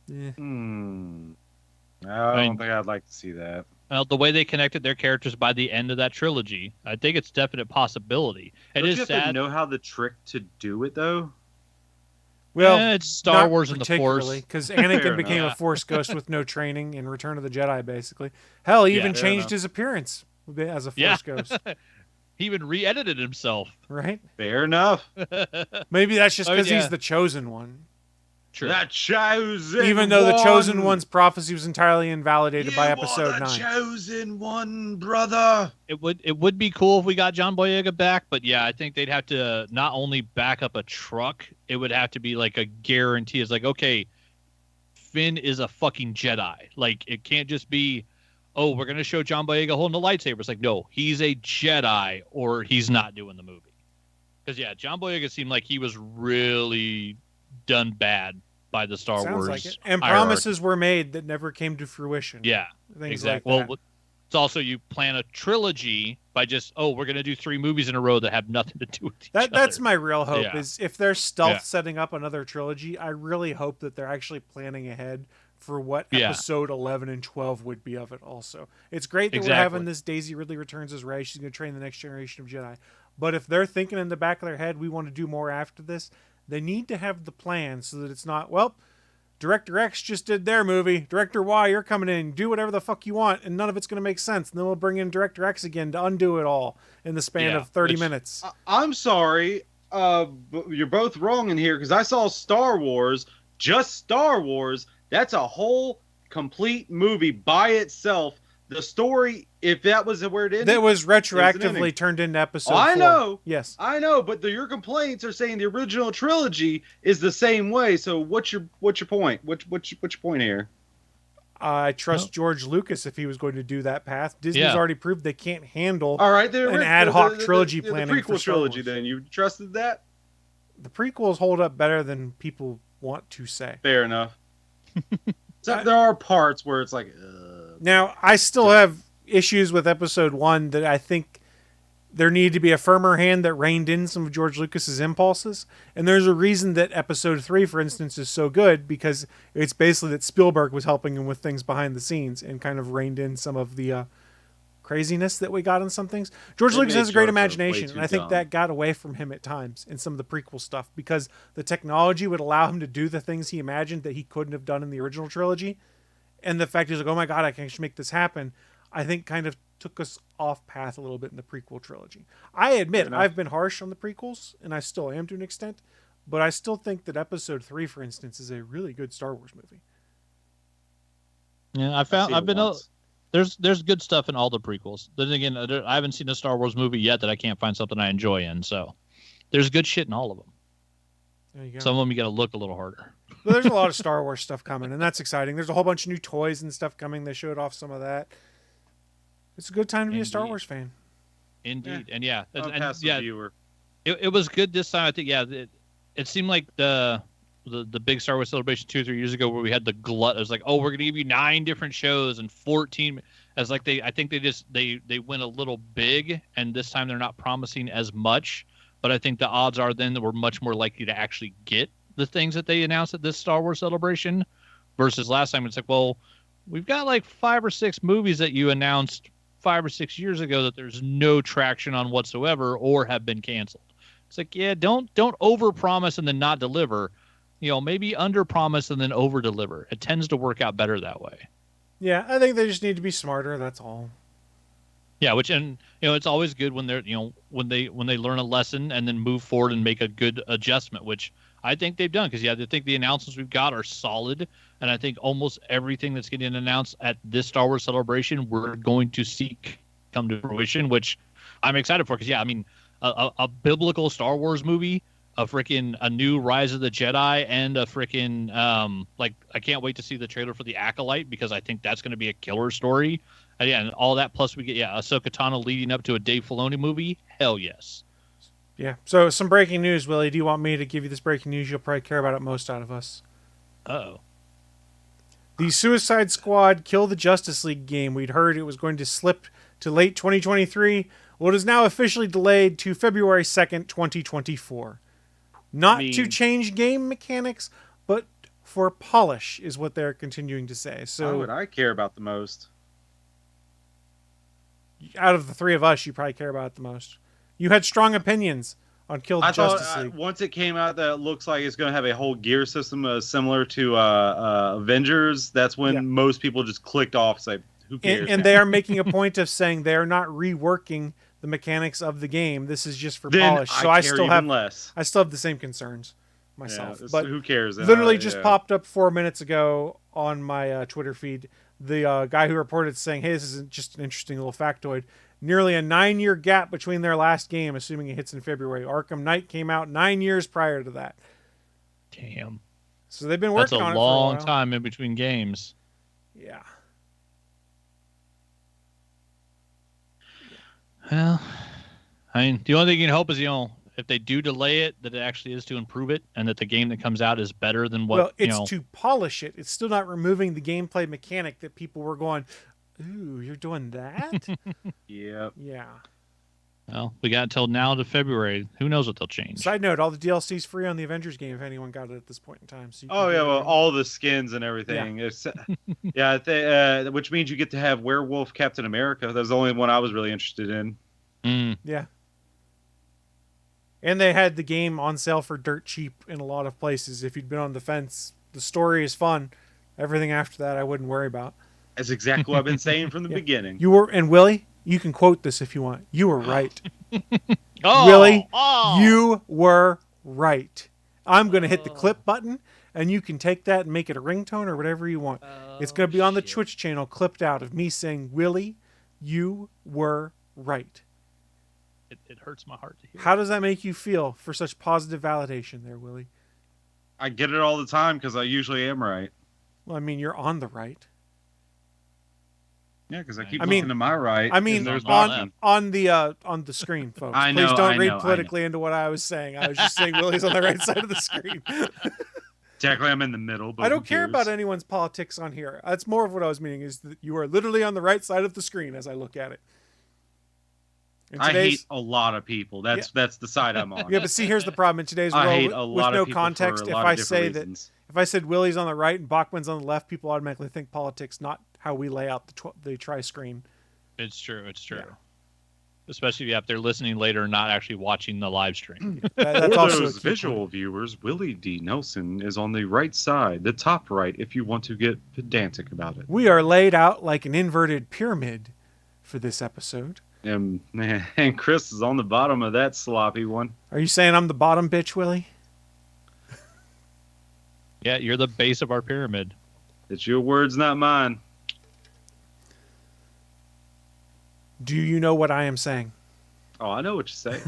Yeah. I don't think I'd like to see that. Well, the way they connected their characters by the end of that trilogy, I think it's a definite possibility. Don't It is you have sad. to know how the trick to do it, though? Well, it's Star not Wars and the Force. because Anakin Fair became enough. a Force ghost with no training in Return of the Jedi, basically. Hell, he even fair changed enough. his appearance as a Force ghost. He even re-edited himself. Right? Fair enough. Maybe that's just because yeah. he's the chosen one. True. The chosen Even though the one. chosen one's prophecy was entirely invalidated by You episode are the 9. chosen one, brother. It would be cool if we got John Boyega back, but yeah, I think they'd have to not only back up a truck, it would have to be like a guarantee. It's like, okay, Finn is a fucking Jedi. Like, it can't just be, oh, we're going to show John Boyega holding a lightsaber. It's like, no, he's a Jedi or he's not doing the movie. Because, yeah, John Boyega seemed like he was really done bad by the Star Sounds Wars. like it. And hierarchy. promises were made that never came to fruition. Yeah, Things exactly. like that. Well, it's also you plan a trilogy by just, we're going to do 3 movies in a row that have nothing to do with each other. That's my real hope, Yeah. is if they're stealth Yeah. setting up another trilogy, I really hope that they're actually planning ahead for what Yeah. episode 11 and 12 would be of it also. It's great that we're Exactly. having this Daisy Ridley returns as Rey. She's going to train the next generation of Jedi. But if they're thinking in the back of their head, we want to do more after this, they need to have the plan so that it's not, well, Director X just did their movie. Director Y, you're coming in. Do whatever the fuck you want, and none of it's going to make sense. And then we'll bring in Director X again to undo it all in the span of 30 minutes. I'm sorry. But you're both wrong in here because I saw Star Wars, just Star Wars. That's a whole complete movie by itself. The story, if that was where it ended, That was it was an retroactively ending. turned into episode I 4. know. Yes. I know, but your complaints are saying the original trilogy is the same way. So what's your point? What's your point here? I trust George Lucas if he was going to do that path. Disney's Yeah. already proved they can't handle All right, an ad hoc trilogy the planning for prequel Star trilogy. Wars. Then you trusted that? The prequels hold up better than people want to say. Fair enough. So there are parts where it's like, Now, I still have issues with episode 1 that I think there needed to be a firmer hand that reined in some of George Lucas's impulses. And there's a reason that episode 3, for instance, is so good, because it's basically that Spielberg was helping him with things behind the scenes and kind of reined in some of the craziness that we got in some things. George It Lucas made has a great Jar Jar way imagination, too and I think dumb. that got away from him at times in some of the prequel stuff, because the technology would allow him to do the things he imagined that he couldn't have done in the original trilogy. And the fact he's like, oh my God, I can actually make this happen, I think kind of took us off path a little bit in the prequel trilogy. I admit, I've been harsh on the prequels, and I still am to an extent, but I still think that episode 3, for instance, is a really good Star Wars movie. Yeah, there's good stuff in all the prequels. Then again, I haven't seen a Star Wars movie yet that I can't find something I enjoy in. So there's good shit in all of them. There you go. Some of them you got to look a little harder. But there's a lot of Star Wars stuff coming, and that's exciting. There's a whole bunch of new toys and stuff coming. They showed off some of that. It's a good time to be a Star Wars fan. Indeed, and viewer. It was good this time. I think it seemed like the big Star Wars celebration 2 or 3 years ago where we had the glut. It was like, oh, we're gonna give you 9 different shows and 14. As like I think they went a little big, and this time they're not promising as much. But I think the odds are then that we're much more likely to actually get the things that they announced at this Star Wars celebration, versus last time it's like, well, we've got like 5 or 6 movies that you announced 5 or 6 years ago that there's no traction on whatsoever or have been canceled. It's like, yeah, don't overpromise and then not deliver. Maybe under-promise and then over-deliver. It tends to work out better that way. Yeah, I think they just need to be smarter. That's all. Yeah, it's always good when they're when they learn a lesson and then move forward and make a good adjustment, which I think they've done. Because I think the announcements we've got are solid, and I think almost everything that's getting announced at this Star Wars celebration we're going to see come to fruition, which I'm excited for. Because a biblical Star Wars movie, a new Rise of the Jedi, and a freaking I can't wait to see the trailer for the Acolyte, because I think that's going to be a killer story. And all that, plus we get Ahsoka Tano leading up to a Dave Filoni movie. Hell yes. Yeah. So some breaking news, Willie. Do you want me to give you this breaking news? You'll probably care about it most out of us. Uh-oh. The Suicide Squad Kill the Justice League game. We'd heard it was going to slip to late 2023. Well, it is now officially delayed to February 2nd, 2024. Not to change game mechanics, but for polish is what they're continuing to say. So why would I care about the most? Out of the three of us, you probably care about it the most. You had strong opinions on Kill the Justice League. Once it came out that it looks like it's going to have a whole gear system similar to Avengers, that's when most people just clicked off. It's like, who cares? And they are making a point of saying they are not reworking the mechanics of the game. This is just for polish. So I still have the same concerns myself. Yeah, but who cares? Literally just popped up 4 minutes ago on my Twitter feed. The guy who reported saying, hey, this is just an interesting little factoid. Nearly a 9-year gap between their last game, assuming it hits in February. Arkham Knight came out 9 years prior to that. Damn. So they've been working on it for a while. That's a long time in between games. Yeah. Well, the only thing you can hope is, if they do delay it, that it actually is to improve it, and that the game that comes out is better than what. Well, it's to polish it. It's still not removing the gameplay mechanic that people were going, ooh, you're doing that? Yep. Yeah. Well, we got until now to February. Who knows what they'll change? Side note: all the DLC's free on the Avengers game if anyone got it at this point in time. So all the skins and everything. Yeah, which means you get to have Werewolf Captain America. That was the only one I was really interested in. Yeah. And they had the game on sale for dirt cheap in a lot of places. If you'd been on the fence, the story is fun. Everything after that, I wouldn't worry about. That's exactly what I've been saying from the beginning. And Willie, you can quote this if you want. You were right. Willie, you were right. I'm going to hit the clip button, and you can take that and make it a ringtone or whatever you want. It's going to be on the Twitch channel, clipped out of me saying, Willie, you were right. It hurts my heart to hear. How does that make you feel for such positive validation there, Willie? I get it all the time because I usually am right. Well, I mean, you're on the right. Yeah, because I keep looking to my right. I mean, on the screen, folks. I know, Please don't read politically into what I was saying. I was just saying Willie's on the right side of the screen. Technically, I'm in the middle. But I don't care about anyone's politics on here. That's more of what I was meaning, is that you are literally on the right side of the screen as I look at it. I hate a lot of people. That's the side I'm on. Yeah, but see, here's the problem. In today's world, with no context, if I said Willie's on the right and Bachman's on the left, people automatically think politics, not how we lay out the tri-screen. It's true. Yeah. Especially if they're listening later and not actually watching the live stream. That's for also those visual viewers, Willie D. Nelson is on the right side, the top right, if you want to get pedantic about it. We are laid out like an inverted pyramid for this episode. And Chris is on the bottom of that sloppy one. Are you saying I'm the bottom bitch, Willie? Yeah, you're the base of our pyramid. It's your words, not mine. Do you know what I am saying? Oh, I know what you're saying.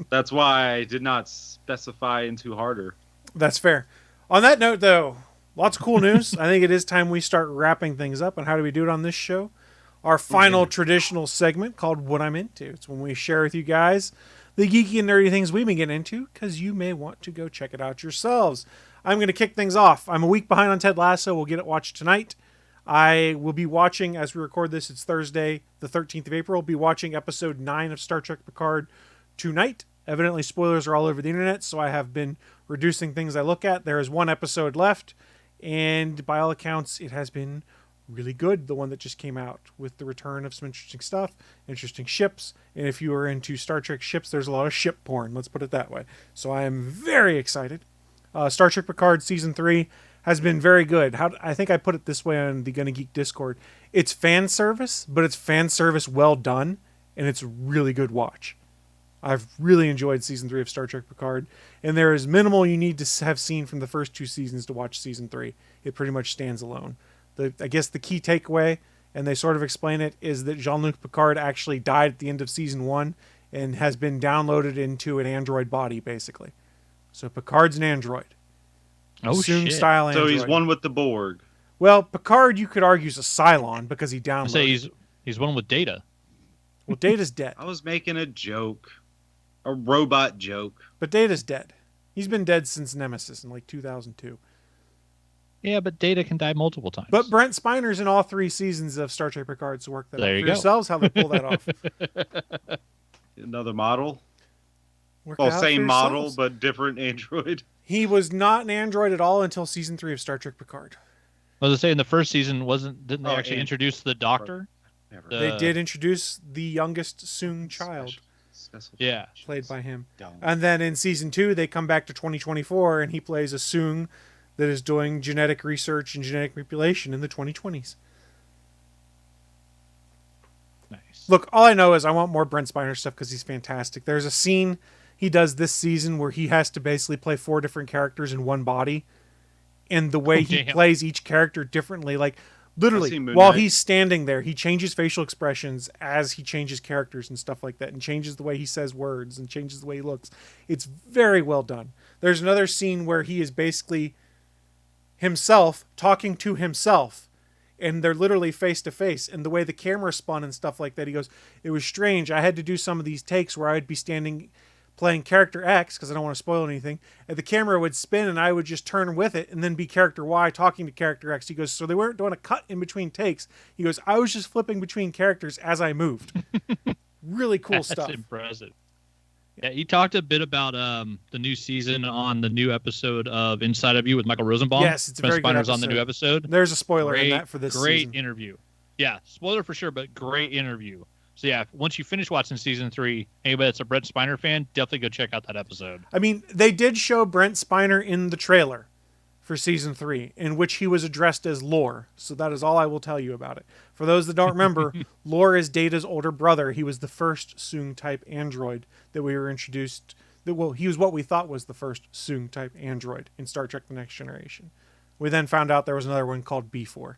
That's why I did not specify into harder. That's fair. On that note, though, lots of cool news. I think it is time we start wrapping things up. And how do we do it on this show? Our final traditional segment called What I'm Into. It's when we share with you guys the geeky and nerdy things we've been getting into, because you may want to go check it out yourselves. I'm going to kick things off. I'm a week behind on Ted Lasso. We'll get it watched tonight. I will be watching, as we record this, it's Thursday, the 13th of April. I'll be watching episode 9 of Star Trek Picard tonight. Evidently, spoilers are all over the internet, so I have been reducing things I look at. There is one episode left, and by all accounts, it has been really good, the one that just came out, with the return of some interesting stuff, interesting ships, and if you are into Star Trek ships, there's a lot of ship porn, let's put it that way. So I am very excited. Star Trek Picard Season 3 has been very good. I think I put it this way on the Gonna Geek Discord. It's fan service, but it's fan service well done, and it's a really good watch. I've really enjoyed Season 3 of Star Trek Picard, and there is minimal you need to have seen from the first 2 seasons to watch Season 3. It pretty much stands alone. I guess the key takeaway, and they sort of explain it, is that Jean-Luc Picard actually died at the end of Season 1 and has been downloaded into an android body, basically. So Picard's an android. Oh, shit. Style android. So he's one with the Borg. Well, Picard, you could argue, is a Cylon because he downloaded. I say he's one with Data. Well, Data's dead. I was making a joke. A robot joke. But Data's dead. He's been dead since Nemesis in like 2002. Yeah, but Data can die multiple times. But Brent Spiner's in all 3 seasons of Star Trek Picard, so work that out for go. yourselves how they pull that off. Another model? Work Well, it out same for model, yourselves. but different android. He was not an android at all until Season 3 of Star Trek Picard. I was saying the first season didn't they actually and- introduce the Doctor? Never. They did introduce the youngest Soong child, Yeah. played by him. Dumb. And then in Season 2, they come back to 2024, and he plays a Soong that is doing genetic research and genetic manipulation in the 2020s. Nice. Look, all I know is I want more Brent Spiner stuff because he's fantastic. There's a scene he does this season where he has to basically play 4 different characters in one body, and the way he plays each character differently, like literally while he's standing there, he changes facial expressions as he changes characters and stuff like that, and changes the way he says words and changes the way he looks. It's very well done. There's another scene where he is basically himself talking to himself, and they're literally face to face, and the way the camera spun and stuff like that, he goes, it was strange. I had to do some of these takes where I'd be standing playing character X, because I don't want to spoil anything, and the camera would spin and I would just turn with it and then be character Y talking to character X. He goes, so they weren't doing a cut in between takes. He goes, I was just flipping between characters as I moved. Really cool stuff. That's impressive. Yeah, he talked a bit about the new season on the new episode of Inside of You with Michael Rosenbaum. Yes, it's a very good episode. On the new episode. There's a spoiler in that for this great season. interview. Yeah, spoiler for sure, but great interview. So yeah, once you finish watching Season 3, anybody that's a Brent Spiner fan, definitely go check out that episode. I mean, they did show Brent Spiner in the trailer for Season 3, in which he was addressed as Lore. So that is all I will tell you about it. For those that don't remember, Lore is Data's older brother. He was the first Soong-type android that we were introduced. Well, he was what we thought was the first Soong-type android in Star Trek The Next Generation. We then found out there was another one called B4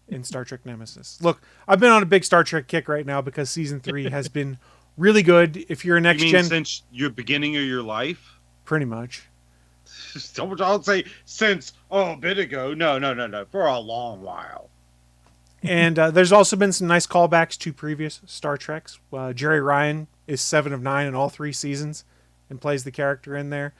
in Star Trek Nemesis. Look, I've been on a big Star Trek kick right now because Season 3 has been really good. If you're a next gen, since your beginning of your life? Pretty much. I'll say since a bit ago. No. For a long while. And there's also been some nice callbacks to previous Star Treks. Jerry Ryan is 7 of 9 in all 3 seasons and plays the character in there.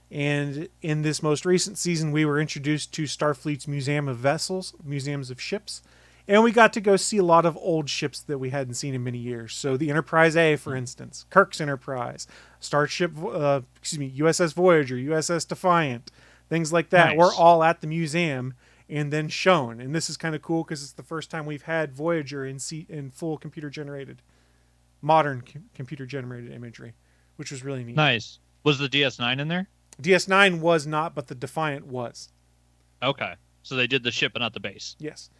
And in this most recent season, we were introduced to Starfleet's Museum of Vessels, Museums of Ships. And we got to go see a lot of old ships that we hadn't seen in many years. So the Enterprise A, for instance, Kirk's Enterprise, USS Voyager, USS Defiant, things like that. Nice. We're all at the museum and then shown. And this is kind of cool because it's the first time we've had Voyager in full modern computer-generated imagery, which was really neat. Nice. Was the DS9 in there? DS9 was not, but the Defiant was. Okay. So they did the ship but not the base. Yes.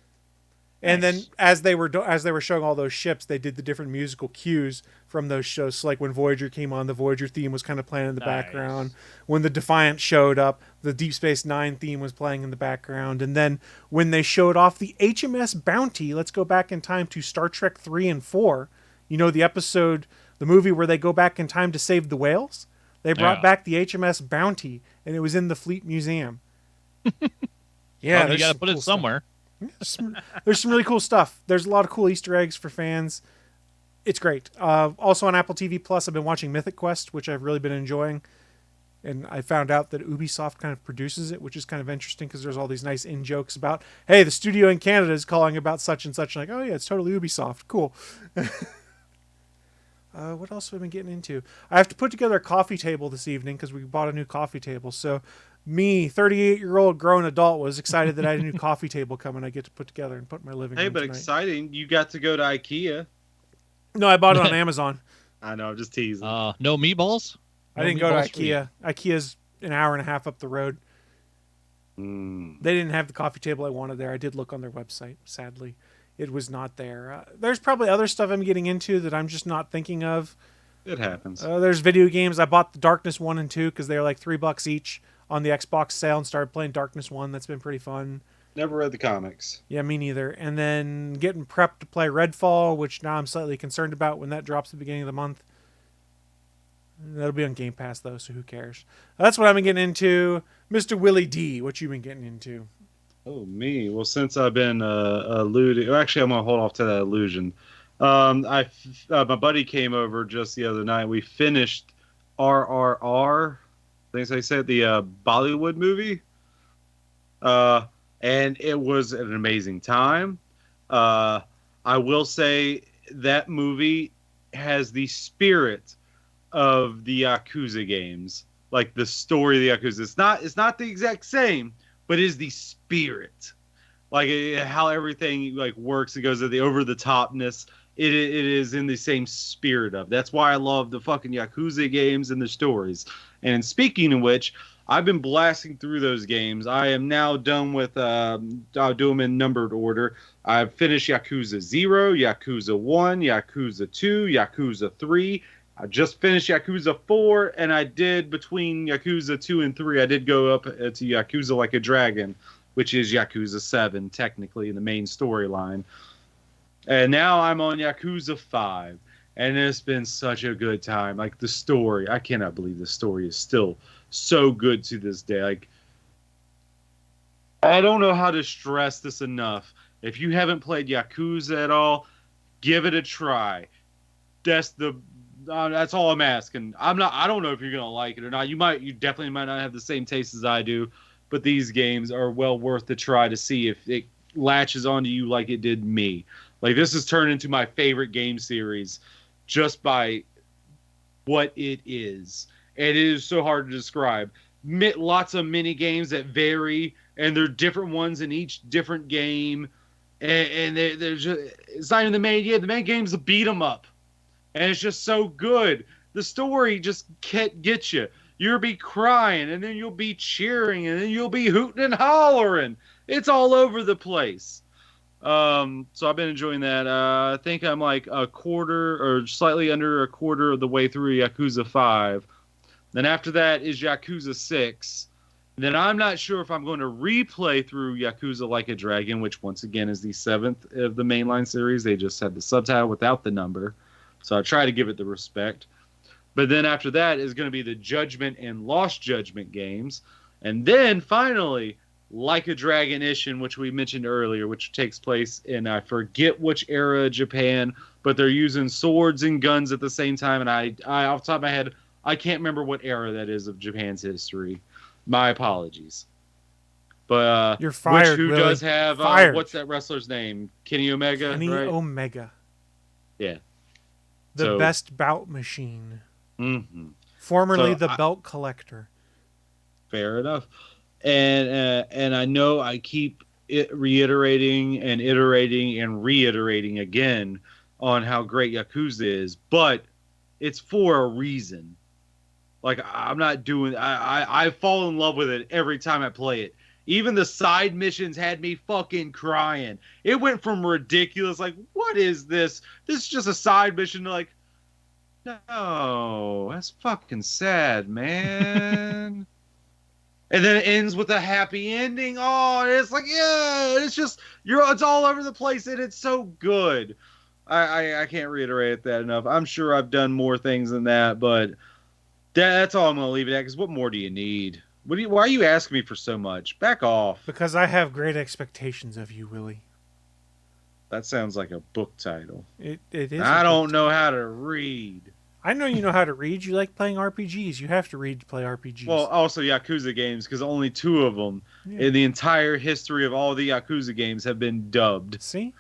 And then as they were showing all those ships, they did the different musical cues from those shows. So like when Voyager came on, the Voyager theme was kind of playing in the background. When the Defiant showed up, the Deep Space Nine theme was playing in the background. And then when they showed off the HMS Bounty, let's go back in time to Star Trek 3 and 4. You know, the movie where they go back in time to save the whales? They brought back the HMS Bounty, and it was in the Fleet Museum. Yeah, you got to put it somewhere. There's some really cool stuff. There's a lot of cool Easter eggs for fans. It's great. Also on Apple TV Plus, I've been watching Mythic Quest, which I've really been enjoying. And I found out that Ubisoft kind of produces it, which is kind of interesting because there's all these nice in-jokes about, hey, the studio in Canada is calling about such and such. Like, oh yeah, it's totally Ubisoft. Cool. What else have I been getting into? I have to put together a coffee table this evening because we bought a new coffee table. So me, 38-year-old grown adult, was excited that I had a new coffee table coming. I get to put together and put in my living room Hey, but tonight. exciting. You got to go to IKEA. No, I bought it on Amazon. I know, I'm just teasing. No meatballs? I didn't go to IKEA. IKEA's an hour and a half up the road. They didn't have the coffee table I wanted there. I did look on their website. Sadly, it was not there. There's probably other stuff I'm getting into that I'm just not thinking of. It happens. There's video games. I bought the Darkness 1 and 2 because they were like $3 each on the Xbox sale and started playing Darkness 1. That's been pretty fun. Never read the comics. Yeah, me neither. And then getting prepped to play Redfall, which now I'm slightly concerned about when that drops at the beginning of the month. That'll be on Game Pass, though, so who cares? That's what I've been getting into. Mr. Willie D, what you been getting into? Oh, me. Well, since I've been alluding... Actually, I'm going to hold off to that illusion. My buddy came over just the other night. We finished RRR. I think they said the Bollywood movie. And it was an amazing time. I will say that movie has the spirit of the Yakuza games, like the story of the Yakuza. It's not the exact same, but it is the spirit, like how everything like works. It goes to the over the topness. It is in the same spirit of. That's why I love the fucking Yakuza games and the stories. And speaking of which, I've been blasting through those games. I am now done with. I'll do them in numbered order. I've finished Yakuza 0, Yakuza 1, Yakuza 2, Yakuza 3. I just finished Yakuza 4, and I did, between Yakuza 2 and 3, I did go up to Yakuza Like a Dragon, which is Yakuza 7, technically, in the main storyline. And now I'm on Yakuza 5, and it's been such a good time. Like, the story, I cannot believe the story is still so good to this day. Like, I don't know how to stress this enough. If you haven't played Yakuza at all, give it a try. That's all I'm asking. I don't know if you're gonna like it or not. You definitely might not have the same taste as I do, but these games are well worth the try to see if it latches onto you like it did me. Like, this has turned into my favorite game series just by what it is. And it is so hard to describe. Lots of mini games that vary, and there are different ones in each different game. And they're just, it's not even the main game's a beat 'em up. And it's just so good. The story just gets you. You'll be crying, and then you'll be cheering, and then you'll be hooting and hollering. It's all over the place. So I've been enjoying that. I think I'm like a quarter or slightly under a quarter of the way through Yakuza 5. Then after that is Yakuza 6. And then I'm not sure if I'm going to replay through Yakuza Like a Dragon, which once again is the 7th of the mainline series. They just had the subtitle without the number. So I try to give it the respect. But then after that is going to be the Judgment and Lost Judgment games. And then finally, Like a Dragon Ishin, which we mentioned earlier, which takes place in, I forget which era of Japan, but they're using swords and guns at the same time. And I off the top of my head, I can't remember what era that is of Japan's history. My apologies. But you're fired. Who Willie. does have what's that wrestler's name? Kenny Omega. Kenny right? Omega. Yeah. The best bout machine. Mm-hmm. Formerly the belt collector. Fair enough. And I know I keep reiterating and iterating and reiterating again on how great Yakuza is, but it's for a reason. Like, I'm not doing... I fall in love with it every time I play it. Even the side missions had me fucking crying. It went from ridiculous, like, what is this? This is just a side mission, to like, no, that's fucking sad, man. And then it ends with a happy ending. Oh, and it's like, yeah, it's just, it's all over the place, and it's so good. I can't reiterate that enough. I'm sure I've done more things than that, but That's all I'm gonna leave it at. Because what more do you need? Why are you asking me for so much? Back off. Because I have great expectations of you, Willie. That sounds like a book title. It is. I don't know how to read. I know you know how to read. You like playing RPGs. You have to read to play RPGs. Well, also Yakuza games, because only 2 of them in the entire history of all the Yakuza games have been dubbed. See?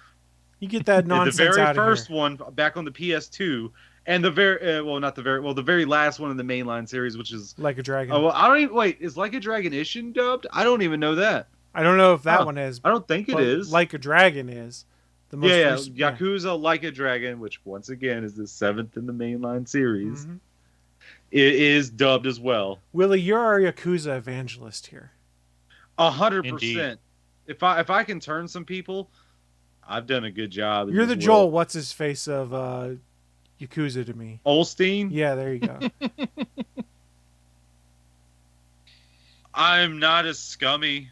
You get that nonsense The very out of first here. one back on the PS2, and the very last one in the mainline series, which is Like a Dragon. Oh, well, I don't even wait. Is Like a Dragon Ishin dubbed? I don't even know that. I don't know if that one is. I don't think it is. Like a Dragon is. The most recent, Yakuza Like a Dragon, which once again is the 7th in the mainline series, it is dubbed as well. Willie, you're our Yakuza evangelist here. 100%. If I can turn some people, I've done a good job. You're the Joel what's his face of Yakuza to me. Olstein? Yeah, there you go. I'm not as scummy.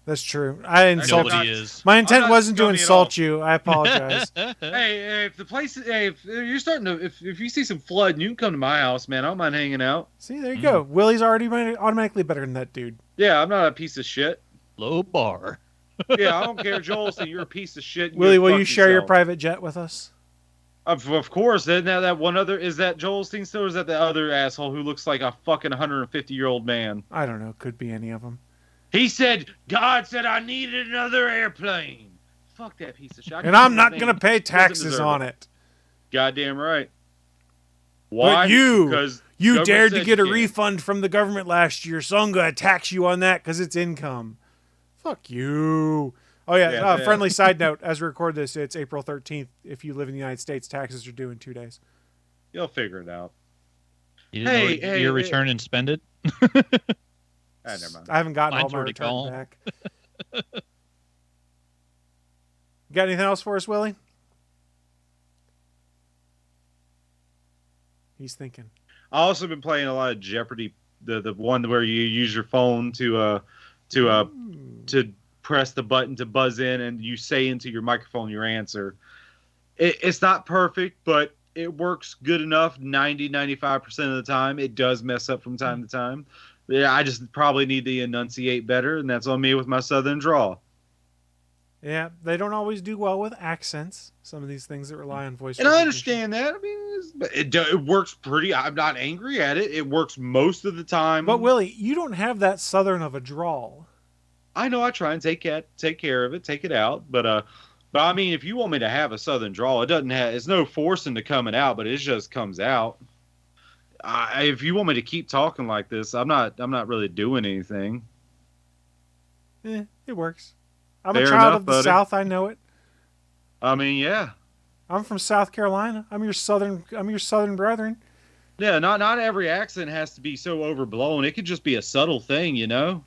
That's true. I insult you. Nobody is. My intent wasn't to insult you. I apologize. Hey, if the place, if you're starting to, if you see some flood, you can come to my house, man. I don't mind hanging out. See, there you go. Willie's already automatically better than that dude. Yeah, I'm not a piece of shit. Low bar. Yeah, I don't care, Joel. So you're a piece of shit. Willie, will you share your private jet with us? Of course. Then now that one other is that Joel Osteen still, or is that the other asshole who looks like a fucking 150-year-old man? I don't know. Could be any of them. He said, God said I needed another airplane. Fuck that piece of shit. And I'm not going to pay taxes on it. Goddamn right. Why? But you dared to get a refund refund from the government last year, so I'm going to tax you on that because it's income. Fuck you. Oh, yeah. Friendly side note. As we record this, it's April 13th. If you live in the United States, taxes are due in 2 days. You'll figure it out. You didn't know your return and spend it? Never mind. I haven't gotten Mine's all my already return gone. back. Got anything else for us, Willie? He's thinking. I also been playing a lot of Jeopardy, the one where you use your phone to press the button to buzz in and you say into your microphone your answer. It's not perfect, but it works good enough 95% of the time. It does mess up from time to time. Yeah, I just probably need to enunciate better, and that's on me with my southern drawl. Yeah, they don't always do well with accents. Some of these things that rely on voice. And I understand that. I mean, it works pretty. I'm not angry at it. It works most of the time. But Willie, you don't have that southern of a drawl. I know. I try and take care of it, take it out. But I mean, if you want me to have a southern drawl, it doesn't have. It's no forcing to coming out, but it just comes out. If you want me to keep talking like this, I'm not really doing anything. It works. I'm Fair a child enough, of the buddy. South. I know it. I mean, yeah. I'm from South Carolina. I'm your southern brethren. Yeah, not every accent has to be so overblown. It could just be a subtle thing, you know?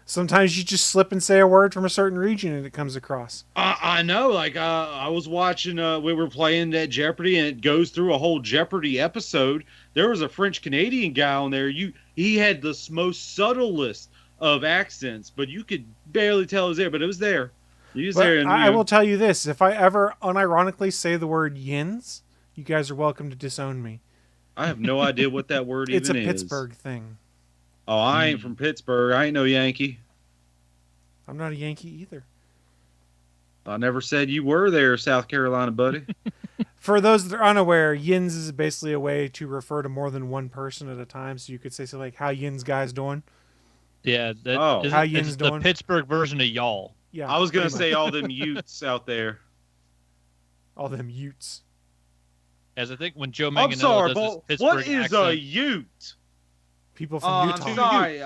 Sometimes you just slip and say a word from a certain region and it comes across. I know. Like, I was watching, we were playing that Jeopardy, and it goes through a whole Jeopardy episode. There was a French-Canadian guy on there. He had the most subtlest of accents, but you could barely tell it was there, but it was there. He was there. And, I will tell you this. If I ever unironically say the word yins, you guys are welcome to disown me. I have no idea what that word even is. It's a Pittsburgh thing. Oh, I ain't from Pittsburgh. I ain't no Yankee. I'm not a Yankee either. I never said you were there, South Carolina, buddy. For those that are unaware, yins is basically a way to refer to more than one person at a time. So you could say something like, how yins guys doing? Yeah. How yins doing? The Pittsburgh version of y'all. Yeah. I was going to say all them Utes out there. All them Utes. As I think when Joe I'm Manganiello sorry, does his but Pittsburgh what is accent, a Ute? People from Utah. I'm sorry.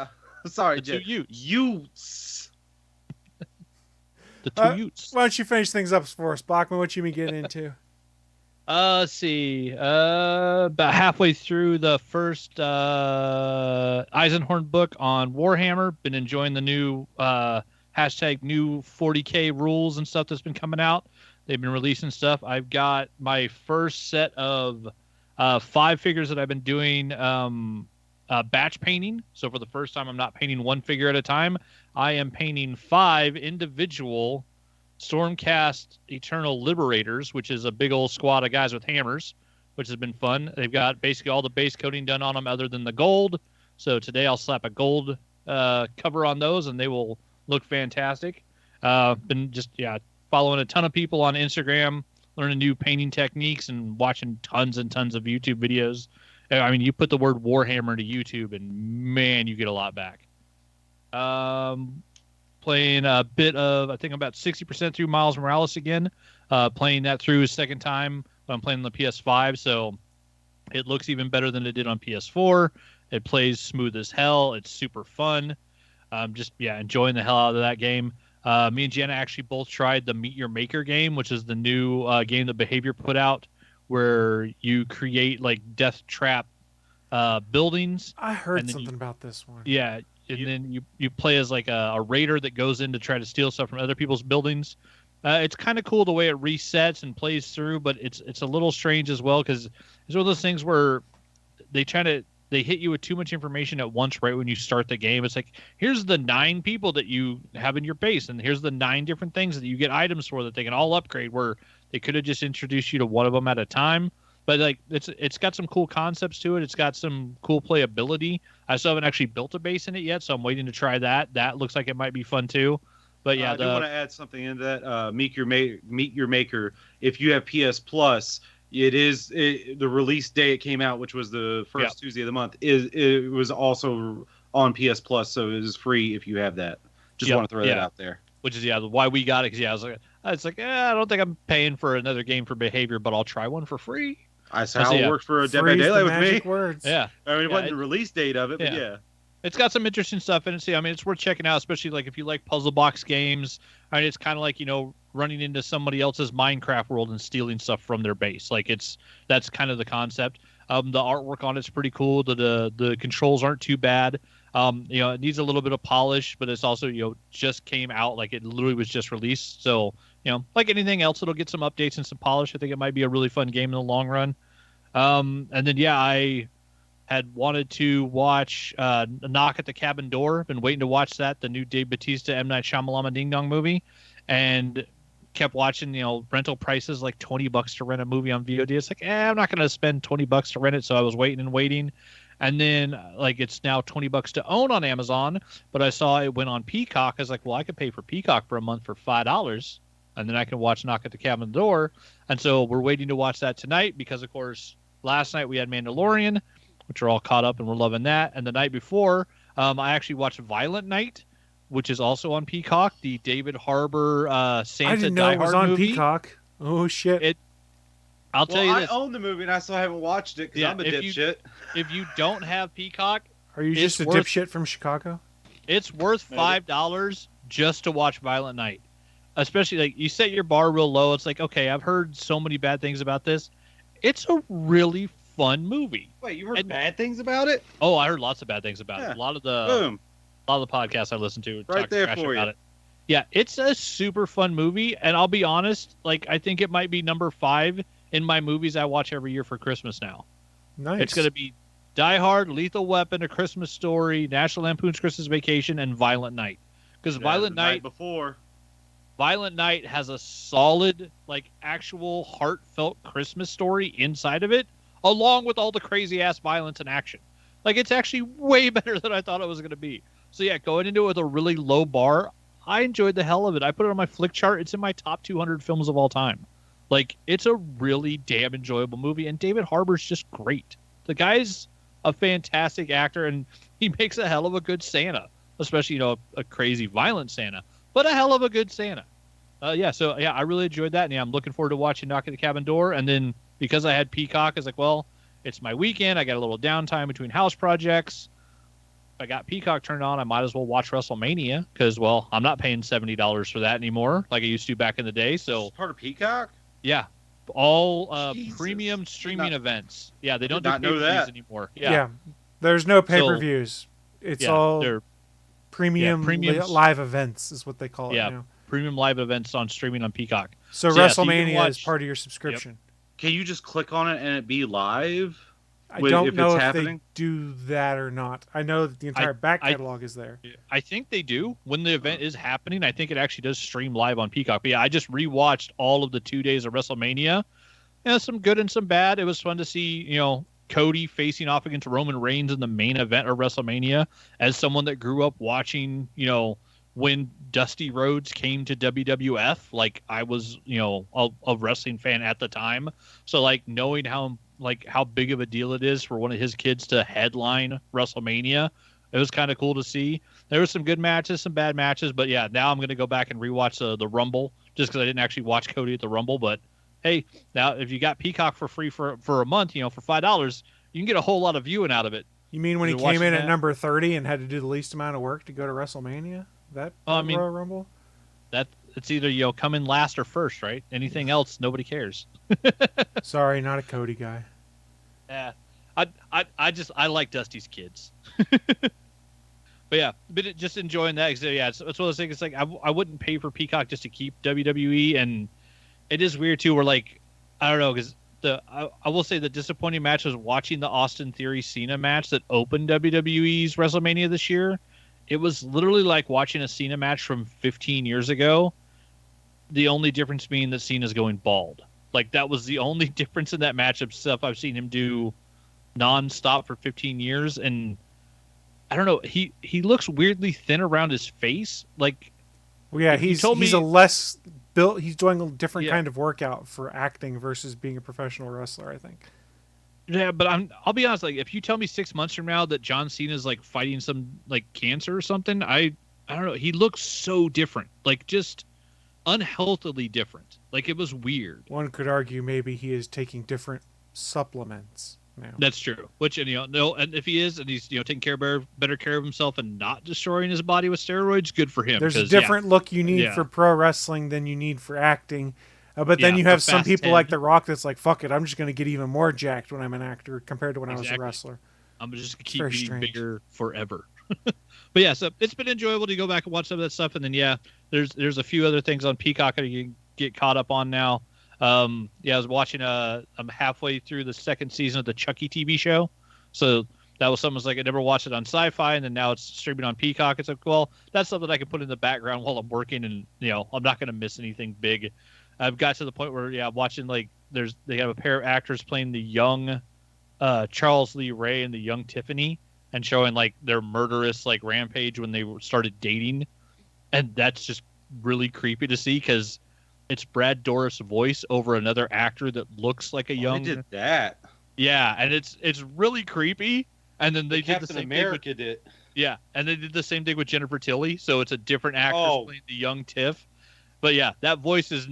Sorry, The two Jeff. Utes. Utes. The two Utes. Why don't you finish things up for us, Bachman? What you been getting into? Let's see. About halfway through the first Eisenhorn book on Warhammer. Been enjoying the new hashtag new 40K rules and stuff that's been coming out. They've been releasing stuff. I've got my first set of 5 figures that I've been doing batch painting. So for the first time, I'm not painting one figure at a time. I am painting 5 individual Stormcast Eternal Liberators, which is a big old squad of guys with hammers which has been fun. They've got basically all the base coating done on them other than the gold. So today I'll slap a gold cover on those, and they will look fantastic. Been just following a ton of people on Instagram, learning new painting techniques, and watching tons and tons of YouTube videos. I mean, you put the word Warhammer into YouTube, and man, you get a lot back. Playing a bit of, I think I'm about 60% through Miles Morales again. Playing that through a second time. I'm playing on the PS5, so it looks even better than it did on PS4. It plays smooth as hell. It's super fun. Enjoying the hell out of that game. Me and Jenna actually both tried the Meet Your Maker game, which is the new game that Behavior put out, where you create like death trap buildings. I heard something about this one. Yeah, and then you play as like a raider that goes in to try to steal stuff from other people's buildings. It's kind of cool the way it resets and plays through, but it's a little strange as well because it's one of those things where they hit you with too much information at once right when you start the game. It's like, here's the 9 people that you have in your base, and here's the 9 different things that you get items for that they can all upgrade, where they could have just introduced you to one of them at a time. But like it's got some cool concepts to it. It's got some cool playability. I still haven't actually built a base in it yet, so I'm waiting to try that. That looks like it might be fun too. But yeah, I do want to add something into that. Meet Your Maker. If you have PS Plus, the release day it came out, which was the first Tuesday of the month. It was also on PS Plus, so it is free if you have that. Just want to throw that out there. Which is why we got it, because I was like, I don't think I'm paying for another game for Behavior, but I'll try one for free. That's how it worked for Dead by Daylight with me. Words. Yeah, I mean, it wasn't the release date of it, but yeah. It's got some interesting stuff in it. I mean, it's worth checking out, especially like if you like puzzle box games. I mean, it's kind of like, running into somebody else's Minecraft world and stealing stuff from their base. Like that's kind of the concept. The artwork on it's pretty cool. The controls aren't too bad. It needs a little bit of polish, but it's also, just came out, like it literally was just released. So, like anything else, it'll get some updates and some polish. I think it might be a really fun game in the long run. And then, I had wanted to watch Knock at the Cabin Door. Been waiting to watch that, the new Dave Bautista, M. Night Shyamalan Ding Dong movie. And kept watching, rental prices like $20 to rent a movie on VOD. It's like, I'm not going to spend $20 to rent it. So I was waiting. And then it's now $20 to own on Amazon, but I saw it went on Peacock. I was like, well, I could pay for Peacock for a month for $5, and then I can watch Knock at the Cabin Door. And so we're waiting to watch that tonight because, of course, last night we had Mandalorian, which are all caught up and we're loving that. And the night before, I actually watched Violent Night, which is also on Peacock, the David Harbour Santa I didn't know Die it was Hard on movie. Peacock. Oh shit! I'll tell you this. I own the movie and I still haven't watched it because I'm a dipshit. If you don't have Peacock, are you just a dipshit from Chicago? It's worth $5 just to watch Violent Night. Especially, like, you set your bar real low. It's like, okay, I've heard so many bad things about this. It's a really fun movie. Wait, you heard bad things about it? Oh, I heard lots of bad things about it. A lot of the podcasts I listen to right talk there trash for about you. it. Yeah, it's a super fun movie, and I'll be honest, like, I think it might be number 5 in my movies I watch every year for Christmas now. Nice. It's going to be Die Hard, Lethal Weapon, A Christmas Story, National Lampoon's Christmas Vacation, and Violent Night. Because Violent Night has a solid, like, actual heartfelt Christmas story inside of it, along with all the crazy ass violence and action. Like, it's actually way better than I thought it was going to be. So yeah, going into it with a really low bar, I enjoyed the hell of it. I put it on my Flick chart. It's in my top 200 films of all time. Like, it's a really damn enjoyable movie, and David Harbour's just great. The guy's a fantastic actor, and he makes a hell of a good Santa, especially, a crazy violent Santa, but a hell of a good Santa. I really enjoyed that, and I'm looking forward to watching Knock at the Cabin Door. And then because I had Peacock, I was like, well, it's my weekend. I got a little downtime between house projects. If I got Peacock turned on, I might as well watch WrestleMania because, well, I'm not paying $70 for that anymore like I used to back in the day. So it's part of Peacock? Yeah. All premium streaming events. Yeah, they don't do pay-per-views anymore. Yeah. There's no pay-per-views. It's all they're premium live events is what they call it now. Premium live events on streaming on Peacock. So WrestleMania is part of your subscription. Yep. Can you just click on it and it be live? I don't know if they do that or not. I know that the entire back catalog is there. I think they do. When the event is happening, I think it actually does stream live on Peacock. But yeah, I just rewatched all of the 2 days of WrestleMania some good and some bad. It was fun to see, Cody facing off against Roman Reigns in the main event of WrestleMania as someone that grew up watching, when Dusty Rhodes came to WWF. Like, I was, a wrestling fan at the time. So, like, knowing how big of a deal it is for one of his kids to headline WrestleMania, it was kind of cool to see. There were some good matches, some bad matches, but yeah, now I'm going to go back and rewatch the Rumble just because I didn't actually watch Cody at the Rumble. But hey, now if you got Peacock for free for a month, for $5, you can get a whole lot of viewing out of it. You mean when he came in at number 30 and had to do the least amount of work to go to WrestleMania? Royal Rumble? It's either come in last or first, right? Anything else, nobody cares. Sorry, not a Cody guy. Yeah, I like Dusty's kids. But yeah, just enjoying that. It's one of those things. It's like I wouldn't pay for Peacock just to keep WWE, and it is weird too. Where like I don't know, because I will say the disappointing match was watching the Austin Theory Cena match that opened WWE's WrestleMania this year. It was literally like watching a Cena match from 15 years ago. The only difference being that Cena's going bald. Like, that was the only difference in that matchup stuff I've seen him do nonstop for 15 years. And I don't know, he looks weirdly thin around his face. Like, well, yeah, he's a less built. He's doing a different kind of workout for acting versus being a professional wrestler, I think. Yeah, but I'll be honest. Like, if you tell me 6 months from now that John Cena's like fighting some like cancer or something, I don't know. He looks so different, like just unhealthily different. Like, it was weird. One could argue maybe he is taking different supplements now. That's true. Which, and and if he is, and he's taking better care of himself and not destroying his body with steroids, good for him. There's a different look you need for pro wrestling than you need for acting. But then you have some people like The Rock that's like, fuck it, I'm just going to get even more jacked when I'm an actor compared to when I was a wrestler. I'm just going to keep getting bigger forever. But yeah, so it's been enjoyable to go back and watch some of that stuff. And then, there's a few other things on Peacock that you can get caught up on now. I was watching, I'm halfway through the second season of the Chucky TV show. So that was something like I never watched it on Sci-Fi, and then now it's streaming on Peacock. It's like, well, that's something I can put in the background while I'm working, and, I'm not going to miss anything big. I've got to the point where, watching, like, they have a pair of actors playing the young Charles Lee Ray and the young Tiffany, and showing, like, their murderous, like, rampage when they started dating. And that's just really creepy to see, because it's Brad Dourif's voice over another actor that looks like a young... They did that. Yeah, and it's really creepy. And then they did the same America thing with... Yeah, and they did the same thing with Jennifer Tilly, so it's a different actress playing the young Tiff. But yeah, that voice is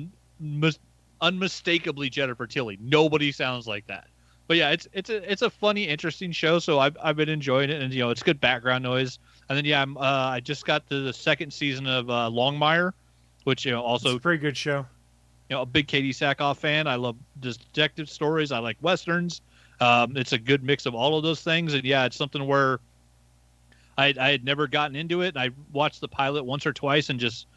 unmistakably Jennifer Tilly. Nobody sounds like that. But yeah, it's a funny, interesting show. So I've been enjoying it, and it's good background noise. And then I just got to the second season of Longmire, which also it's a pretty good show. A big Katie Sackhoff fan. I love detective stories. I like westerns. It's a good mix of all of those things. And yeah, it's something where I had never gotten into it. I watched the pilot once or twice and just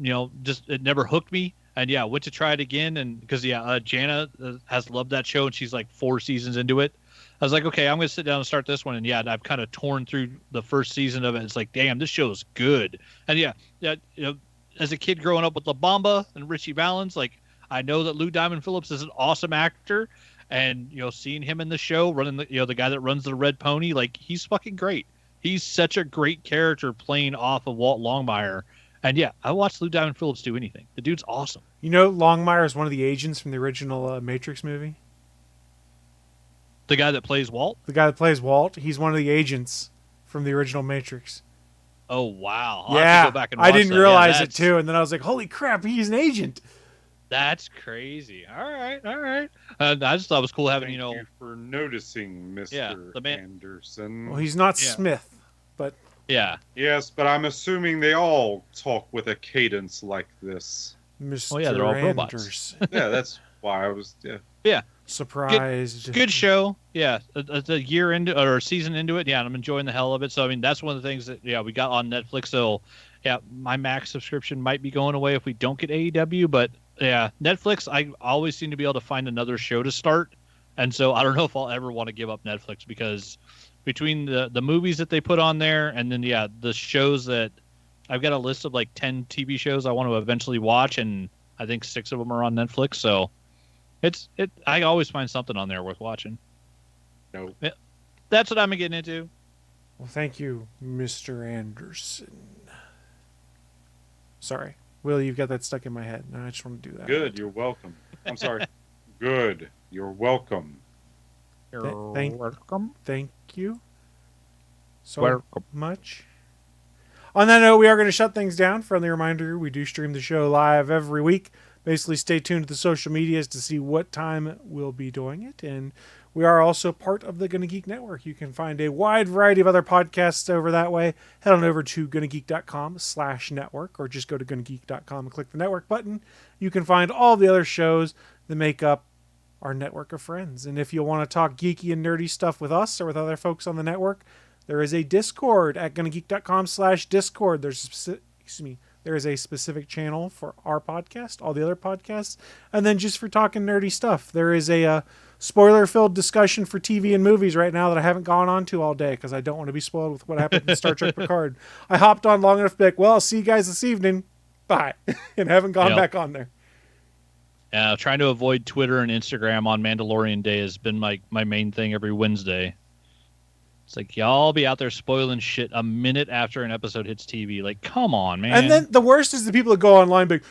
it never hooked me. And yeah, went to try it again, and because Jana has loved that show, and she's like 4 seasons into it. I was like, okay, I'm gonna sit down and start this one, and I've kind of torn through the first season of it. It's like, damn, this show is good. And as a kid growing up with La Bamba and Richie Valens, like, I know that Lou Diamond Phillips is an awesome actor, and seeing him in the show running the guy that runs the Red Pony, like, he's fucking great. He's such a great character playing off of Walt Longmire. And yeah, I watched Lou Diamond Phillips do anything. The dude's awesome. Longmire is one of the agents from the original Matrix movie. The guy that plays Walt? The guy that plays Walt. He's one of the agents from the original Matrix. Oh, wow. I'll have to go back and watch I didn't realize it too. And then I was like, holy crap, he's an agent. That's crazy. All right. I just thought it was cool having, Thank you for noticing, Mr. Anderson. Well, he's not Smith, but... Yeah. Yes, but I'm assuming they all talk with a cadence like this. Mr. Oh, yeah, they're all robots. Yeah, that's why I was... Yeah. Surprised. Good show. Yeah. A year into or a season into it. Yeah, and I'm enjoying the hell of it. So, I mean, that's one of the things that, we got on Netflix. So, yeah, my Max subscription might be going away if we don't get AEW. But, yeah, Netflix, I always seem to be able to find another show to start. And so I don't know if I'll ever want to give up Netflix, because between the movies that they put on there and then, the shows that I've got a list of like 10 TV shows I want to eventually watch, and I think 6 of them are on Netflix. So I always find something on there worth watching. No. That's what I'm getting into. Well, thank you, Mr. Anderson. Sorry. Will, you've got that stuck in my head. No, I just want to do that. Good, you're welcome. I'm sorry. Good, you're welcome. Welcome. Thank you so much. On that note, we are going to shut things down. Friendly reminder, we do stream the show live every week. Basically, stay tuned to the social medias to see what time we'll be doing it. And we are also part of the Gonna Geek Network. You can find a wide variety of other podcasts over that way. Head on over to GonnaGeek.com/network, or just go to GonnaGeek.com and click the network button. You can find all the other shows that make up our network of friends. And if you want to talk geeky and nerdy stuff with us or with other folks on the network, there is a Discord at GonnaGeek.com/Discord. There is a specific channel for our podcast, all the other podcasts, and then just for talking nerdy stuff. There is a spoiler-filled discussion for TV and movies right now that I haven't gone on to all day because I don't want to be spoiled with what happened in Star Trek Picard. I hopped on long enough to be like, well, I'll see you guys this evening. Bye. And haven't gone back on there. Trying to avoid Twitter and Instagram on Mandalorian Day has been my main thing every Wednesday. It's like, y'all be out there spoiling shit a minute after an episode hits TV. Like, come on, man. And then the worst is the people that go online like,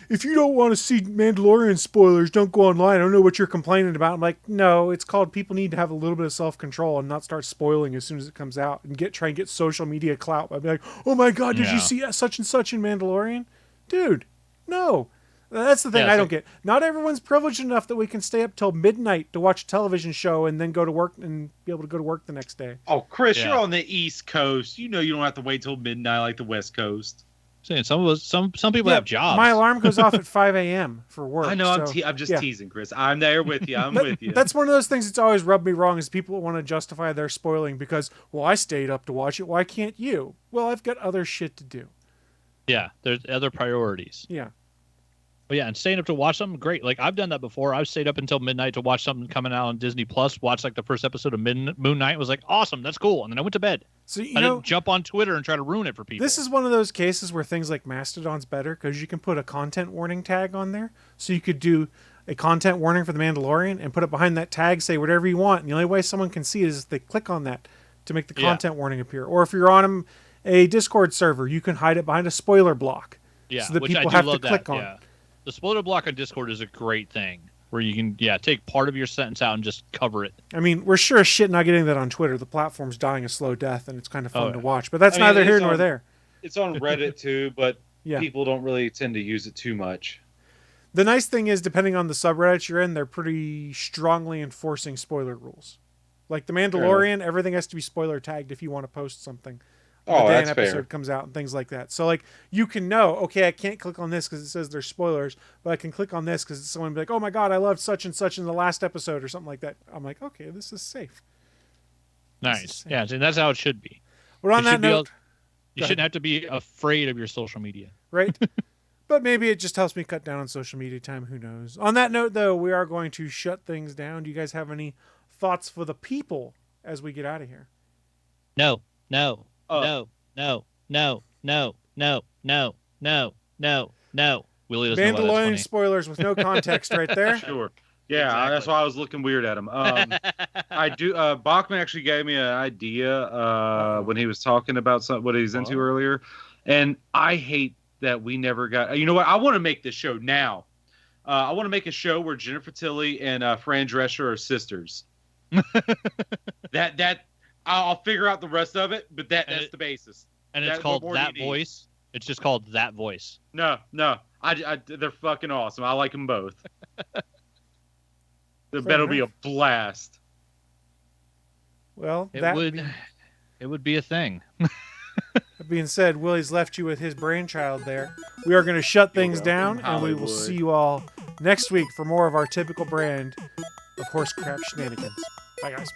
if you don't want to see Mandalorian spoilers, don't go online. I don't know what you're complaining about. I'm like, no, it's called people need to have a little bit of self-control and not start spoiling as soon as it comes out and try and get social media clout by being like, oh my God, did you see such and such in Mandalorian? Dude, no. That's the thing I don't get. Not everyone's privileged enough that we can stay up till midnight to watch a television show and then go to work and be able to go to work the next day. Oh, Chris, you're on the East Coast. You know you don't have to wait till midnight like the West Coast. Saying some of us, some people have jobs. My alarm goes off at 5 a.m. for work. I know. I'm just teasing, Chris. I'm there with you. I'm with you. That's one of those things that's always rubbed me wrong is people want to justify their spoiling because, well, I stayed up to watch it. Why can't you? Well, I've got other shit to do. Yeah, there's other priorities. Yeah. But yeah, and staying up to watch something, great. Like, I've done that before. I've stayed up until midnight to watch something coming out on Disney Plus, watch like the first episode of Moon Knight. Was like, awesome, that's cool. And then I went to bed. So I didn't jump on Twitter and try to ruin it for people. This is one of those cases where things like Mastodon's better because you can put a content warning tag on there. So you could do a content warning for The Mandalorian and put it behind that tag, say whatever you want. And the only way someone can see it is if they click on that to make the content warning appear. Or if you're on a Discord server, you can hide it behind a spoiler block. Yeah, so that people have to click on it. The spoiler block on Discord is a great thing where you can, take part of your sentence out and just cover it. I mean, we're sure as shit not getting that on Twitter. The platform's dying a slow death, and it's kind of fun to watch. But that's neither here nor there. It's on Reddit, too, but people don't really tend to use it too much. The nice thing is, depending on the subreddit you're in, they're pretty strongly enforcing spoiler rules. Like The Mandalorian, everything has to be spoiler tagged if you want to post something. The day an episode comes out and things like that. So like you can know, okay, I can't click on this because it says there's spoilers, but I can click on this because someone will be like, oh my God, I loved such and such in the last episode or something like that. I'm like, okay, this is safe. Nice. Yeah, and that's how it should be. But on that note, you shouldn't have to be afraid of your social media. Right? But maybe it just helps me cut down on social media time. Who knows? On that note, though, we are going to shut things down. Do you guys have any thoughts for the people as we get out of here? No. Willie doesn't know Mandalorian spoilers with no context right there. Sure. Yeah, exactly. That's why I was looking weird at him. I do. Bachman actually gave me an idea when he was talking about what he's into earlier, and I hate that we never got. You know what? I want to make this show now. I want to make a show where Jennifer Tilly and Fran Drescher are sisters. That I'll figure out the rest of it, but that's the basis. And it's called That Voice. It's just called That Voice. No. They're fucking awesome. I like them both. That'll be a blast. Well, it would be a thing. That being said, Willie's left you with his brainchild there. We are going to shut things down, and we will see you all next week for more of our typical brand of horse crap shenanigans. Bye, guys.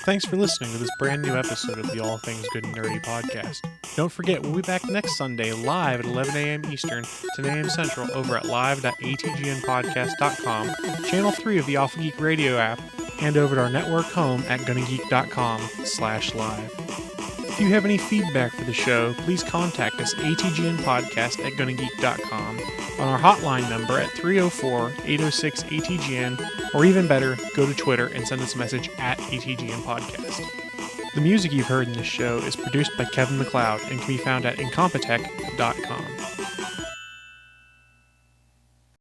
Thanks for listening to this brand new episode of the All Things Good and Nerdy podcast. Don't forget, we'll be back next Sunday live at 11 a.m. Eastern, 10 a.m. Central over at live.atgnpodcast.com, channel 3 of the Alpha Geek radio app, and over at our network home at GonnaGeek.com/live. If you have any feedback for the show, please contact us atgnpodcast@gonnageek.com, on our hotline number at 304-806-ATGN, or even better, go to Twitter and send us a message at ATGN Podcast. The music you've heard in this show is produced by Kevin MacLeod and can be found at incompetech.com.